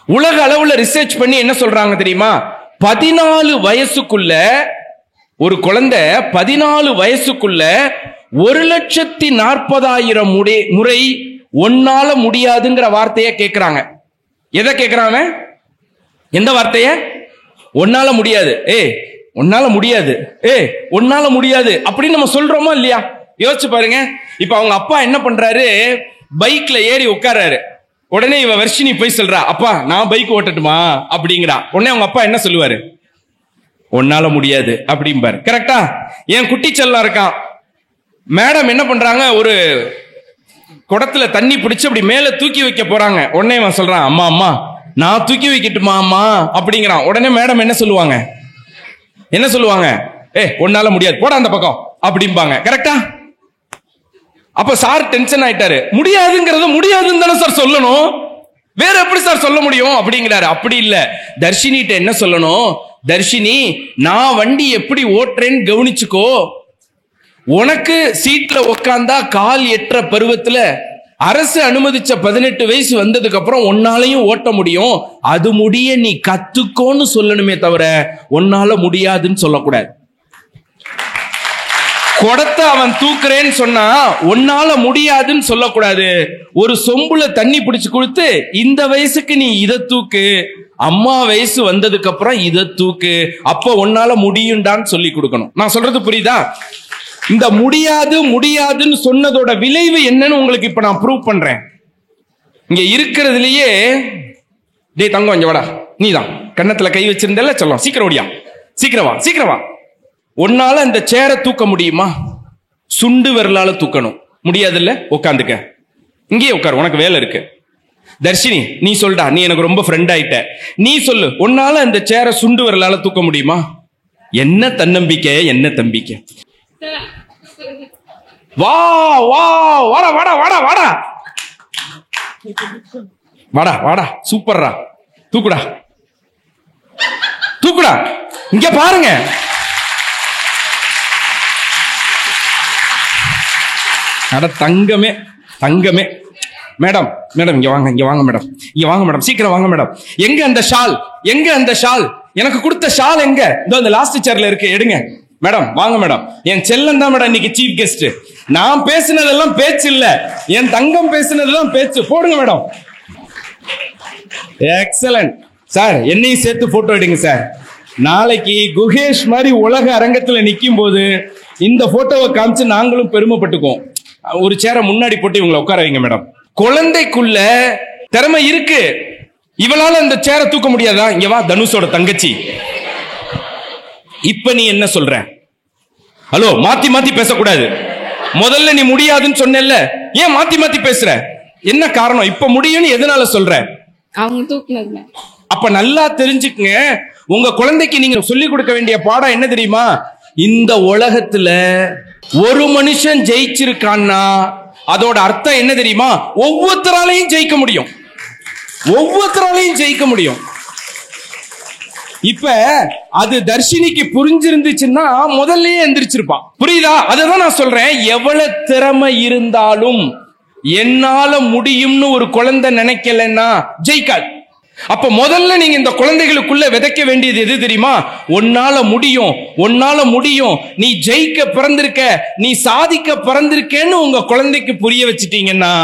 உலக அளவுல ரிசர்ச் பண்ணி என்ன சொல்றாங்க தெரியுமா? 14 வயசுக்குள்ள ஒரு குழந்தை 14 வயசுக்குள்ள 1,40,000 முறை ஒன்னால முடியாதுங்கிற வார்த்தைய கேட்கிறாங்க. எதை கேட்கிறாங்க? எந்த வார்த்தைய? ஒன்னால முடியாது. ஒன்னால முடியாது, ஒன்னால முடியாது அப்படின்னு நம்ம சொல்றோமா இல்லையா? யோசிச்சு பாருங்க. இப்ப அவங்க அப்பா என்ன பண்றாரு, பைக்ல ஏறி உட்கார்றாரு. உடனே இவ வர்ஷினி போய் சொல்றா, அப்பா நான் பைக் ஓட்டட்டுமா அப்படிங்கிறா. உடனே அவங்க அப்பா என்ன சொல்லுவாரு? ஒன்னால முடியாது அப்படிம்பாரு. கரெக்டா? என் குட்டி செல்லம் இருக்கான். மேடம் என்ன பண்றாங்க, ஒரு குடத்துல தண்ணி பிடிச்சு அப்படி மேல தூக்கி வைக்க போறாங்க. உடனே இவன் சொல்றான், அம்மா அம்மா நான் தூக்கி வைக்கட்டுமா அம்மா அப்படிங்கிறான். உடனே மேடம் என்ன சொல்லுவாங்க? என்ன சொல்லுவாங்க? ஒன்னால முடியாது, போட அந்த பக்கம் அப்படிம்பாங்க. கரெக்டா? அப்ப சார் டென்ஷன் ஆயிட்டாரு. முடியாதுங்கிறது முடியாதுன்னு தானே சார் சொல்லணும், வேற எப்படி சார் சொல்ல முடியும் அப்படிங்கிறாரு. அப்படி இல்ல, தர்ஷினிட்ட என்ன சொல்லணும்? தர்ஷினி நான் வண்டி எப்படி ஓட்டுறேன்னு கவனிச்சுக்கோ. உனக்கு சீட்ல உட்கார்ந்தா கால் எட்டுற பருவத்துல அரசு அனுமதிச்ச 18 வயசு வந்ததுக்கு அப்புறம் உன்னாலையும் ஓட்ட முடியும், அது முடிய நீ கத்துக்கோன்னு சொல்லணுமே தவிர உன்னால முடியாதுன்னு சொல்லக்கூடாது. குடத்தை அவன் தூக்குறேன்னு சொன்னா உன்னால முடியாதுன்னு சொல்லக்கூடாது. ஒரு சொம்புல தண்ணி பிடிச்சு கொடுத்து இந்த வயசுக்கு நீ இதை தூக்கு, அம்மா வயசு வந்ததுக்கு அப்புறம் இதை தூக்கு, அப்ப உன்னால முடியும்டான்னு சொல்லி கொடுக்கணும். நான் சொல்றது புரியுதா? இந்த முடியாது முடியாதுன்னு சொன்னதோட விளைவு என்னன்னு உங்களுக்கு இப்ப நான் ப்ரூவ் பண்றேன். இங்க இருக்கிறதுலயே, டே தங்கம் இங்க வாடா, நீதான் கன்னத்துல கை வச்சிருந்தல, சொல்லும் சீக்கிரம் ஓடியா, சீக்கிரவா சீக்கிரவா. உன்னால இந்த சேரை தூக்க முடியுமா? சுண்டு விரலால தூக்கணும். முடியாதுல்ல, உட்காந்துக்க, இங்கேயே உட்காரு, உனக்கு வேலை இருக்கு. தர்ஷினி நீ சொல்டா, நீ எனக்கு ரொம்ப ஃப்ரெண்ட் ஆயிட்ட, நீ சொல்லு, உன்னால இந்த சேரை சுண்டு விரலால தூக்க முடியுமா? என்ன தன்னம்பிக்கை, என்ன தம்பிக்கை. வா வா வாடா வாடா வாடா வாடா வாடா வாடா, சூப்பர்ரா, தூக்குடா தூக்குடா, இங்க பாருங்க. அட தங்கமே தங்கமே. மேடம் மேடம் இங்க வாங்க, இங்க வாங்க மேடம், இங்க வாங்க மேடம், சீக்கிரம் வாங்க மேடம். எங்க அந்த ஷால், எங்க அந்த ஷால், எனக்கு கொடுத்த ஷால் எங்க? இந்த லாஸ்ட் சேர்ல இருக்கு, எடுங்க மேடம். வாங்க மேடம், என் செல்லம் தான் மேடம் இன்னைக்கு சீஃப் கெஸ்ட். நான் பேசினதெல்லாம் பேச்சு இல்ல, என் தங்கம் பேசினதெல்லாம் பேச்சு. போடுங்க மேடம். எக்ஸலன்ட் சார், என்னையும் சேர்த்து போட்டோ எடுங்க சார். நாளைக்கு குகேஷ் மாதிரி உலக அரங்கத்துல நிக்கும் போது இந்த போட்டோவை காமிச்சு நாங்களும் பெருமைப்பட்டுக்குவோம். ஒரு சேரை முன்னாடி போட்டு இவங்களை உட்கார வைங்க மேடம். குழந்தைக்குள்ள திறமை இருக்கு, இவளால இந்த சேரை தூக்க முடியாதா? இங்க வா, தனுஷோட தங்கச்சி. இப்ப நீ என்ன சொல்ற? ஹலோ, மாத்தி மாத்தி பேசக்கூடாது. முதல்ல நீ முடியாதுன்னு சொன்னேல்ல, ஏன் மாத்தி மாத்தி பேசுற? என்ன காரணம்? இப்ப முடியும்னு எதனால சொல்ற? அவங்க தூக்குனதுல. அப்ப நல்லா தெரிஞ்சுக்குங்க, உங்க குழந்தைக்கு நீங்க சொல்லிக் கொடுக்க வேண்டிய பாடம் என்ன தெரியுமா? இந்த உலகத்துல ஒரு மனுஷன் ஜெயிச்சிருக்கான்னா அதோட அர்த்தம் என்ன தெரியுமா? ஒவ்வொருத்தராலையும் ஜெயிக்க முடியும், ஒவ்வொருத்தராலையும் ஜெயிக்க முடியும். இப்ப அது தர்ஷினிக்கு புரிஞ்சிருந்துச்சுன்னா முதல்லயே எந்திரிச்சிருப்பான். புரியுதா? அததான் நான் சொல்றேன், எவ்வளவு திறமை இருந்தாலும் என்னால முடியும்னு ஒரு குழந்தை நினைக்கலன்னா ஜெயிக்காது. அப்ப முதல்ல நீங்க இந்த குழந்தைகளுக்குள்ள விதைக்க வேண்டியது எது தெரியுமா? உன்னால முடியும், உன்னால முடியும், நீ ஜெயிக்க பிறந்திருக்க, நீ சாதிக்க பிறந்திருக்கேன்னு உங்க குழந்தைக்கு புரிய வச்சிட்டீங்கன்னா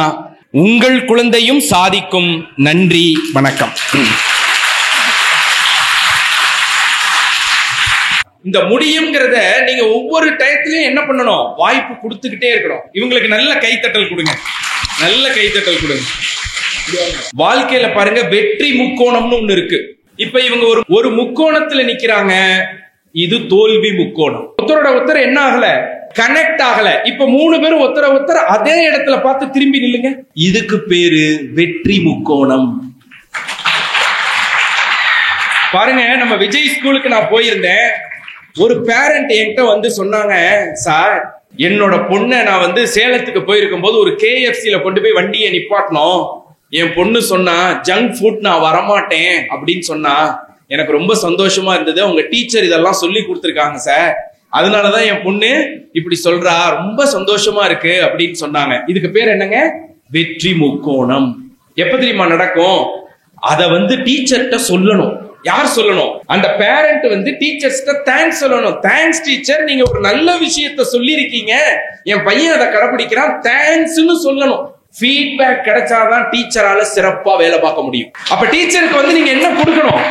உங்கள் குழந்தையும் சாதிக்கும். நன்றி, வணக்கம். இந்த முடியுங்கிறத நீங்க ஒவ்வொரு டயத்திலையும் என்ன பண்ணணும்? வாய்ப்பு கொடுத்துக்கிட்டே இருக்கணும். இவங்களுக்கு நல்ல கைத்தட்டல் கொடுங்க, நல்ல கைத்தட்டல் கொடுங்க. வாழ்க்கையில பாருங்க, வெற்றி முக்கோணம்னு ஒண்ணு இருக்கு. இப்ப இவங்க ஒரு முக்கோணத்துல நிக்கிறாங்க, இது தோல்வி முக்கோணம். ஒருத்தரோட ஒருத்தர் என்ன ஆகல, கனெக்ட் ஆகல. இப்ப 3 பேரும் ஒருத்தர் அதே இடத்துல பார்த்து திரும்பி நில்லுங்க, இதுக்கு பேரு வெற்றி முக்கோணம். பாருங்க, நம்ம விஜய் ஸ்கூலுக்கு நான் போயிருந்தேன். ஒரு பேரண்ட் என்கிட்ட வந்து சொன்னாங்க, சார் என்னோட பொண்ணை நான் சேலத்துக்கு போயிருக்கும் போது ஒரு KFCல கொண்டு போய் வண்டியை நிப்பாட்டணும். என் பொண்ணு சொன்னா ஜங்க் ஃபுட் நான் வரமாட்டேன் அப்படின்னு சொன்னா எனக்கு ரொம்ப சந்தோஷமா இருந்தது. உங்க டீச்சர் இதெல்லாம் சொல்லி கொடுத்துருக்காங்க சார், அதனாலதான் என் பொண்ணு இப்படி சொல்றா, ரொம்ப சந்தோஷமா இருக்கு அப்படின்னு சொன்னாங்க. இதுக்கு பேர் என்னங்க? வெற்றி முக்கோணம். எப்ப தெரியுமா நடக்கும்? அத டீச்சர்கிட்ட சொல்லணும். யார் சொல்லணும்? அந்த பேரண்ட் டீச்சர்ஸ்ட தேங்க்ஸ் சொல்லணும். தேங்க்ஸ் டீச்சர், நீங்க ஒரு நல்ல விஷயத்த சொல்லி இருக்கீங்க, என் பையன் அதை கடைபிடிக்கிறான், தேங்க்ஸ்னு சொல்லணும். ஃபீட்பேக் கிடைச்சாதான் டீச்சரால சிறப்பா வேலை பார்க்க முடியும். அப்ப டீச்சருக்கு நீங்க என்ன கொடுக்கணும்?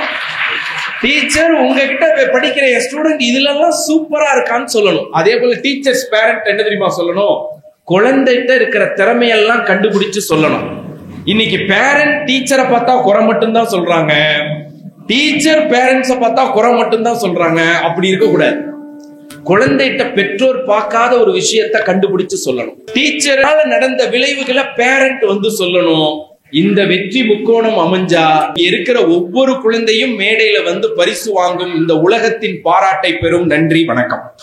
டீச்சர் உங்ககிட்ட படிக்கிற ஸ்டூடெண்ட் இதுல எல்லாம் சூப்பரா இருக்கான்னு சொல்லணும். அதே போல டீச்சர்ஸ் பேரண்ட் என்ன தெரியுமா சொல்லணும்? குழந்தைகிட்ட இருக்கிற திறமையெல்லாம் கண்டுபிடிச்சு சொல்லணும். இன்னைக்கு பேரண்ட் டீச்சரை பார்த்தா குறை மட்டும் தான் சொல்றாங்க, டீச்சர் பேரண்ட்ஸை பார்த்தா குறை மட்டும் தான் சொல்றாங்க. அப்படி இருக்க கூடாது. குழந்தைகிட்ட பெற்றோர் பார்க்காத ஒரு விஷயத்தை கண்டுபிடிச்சு சொல்லணும். டீச்சரால நடந்த விளைவுகளை பேரண்ட் சொல்லணும். இந்த வெற்றி முக்கோணம் அமைஞ்சா இருக்கிற ஒவ்வொரு குழந்தையும் மேடையில பரிசு வாங்கும், இந்த உலகத்தின் பாராட்டை பெறும். நன்றி, வணக்கம்.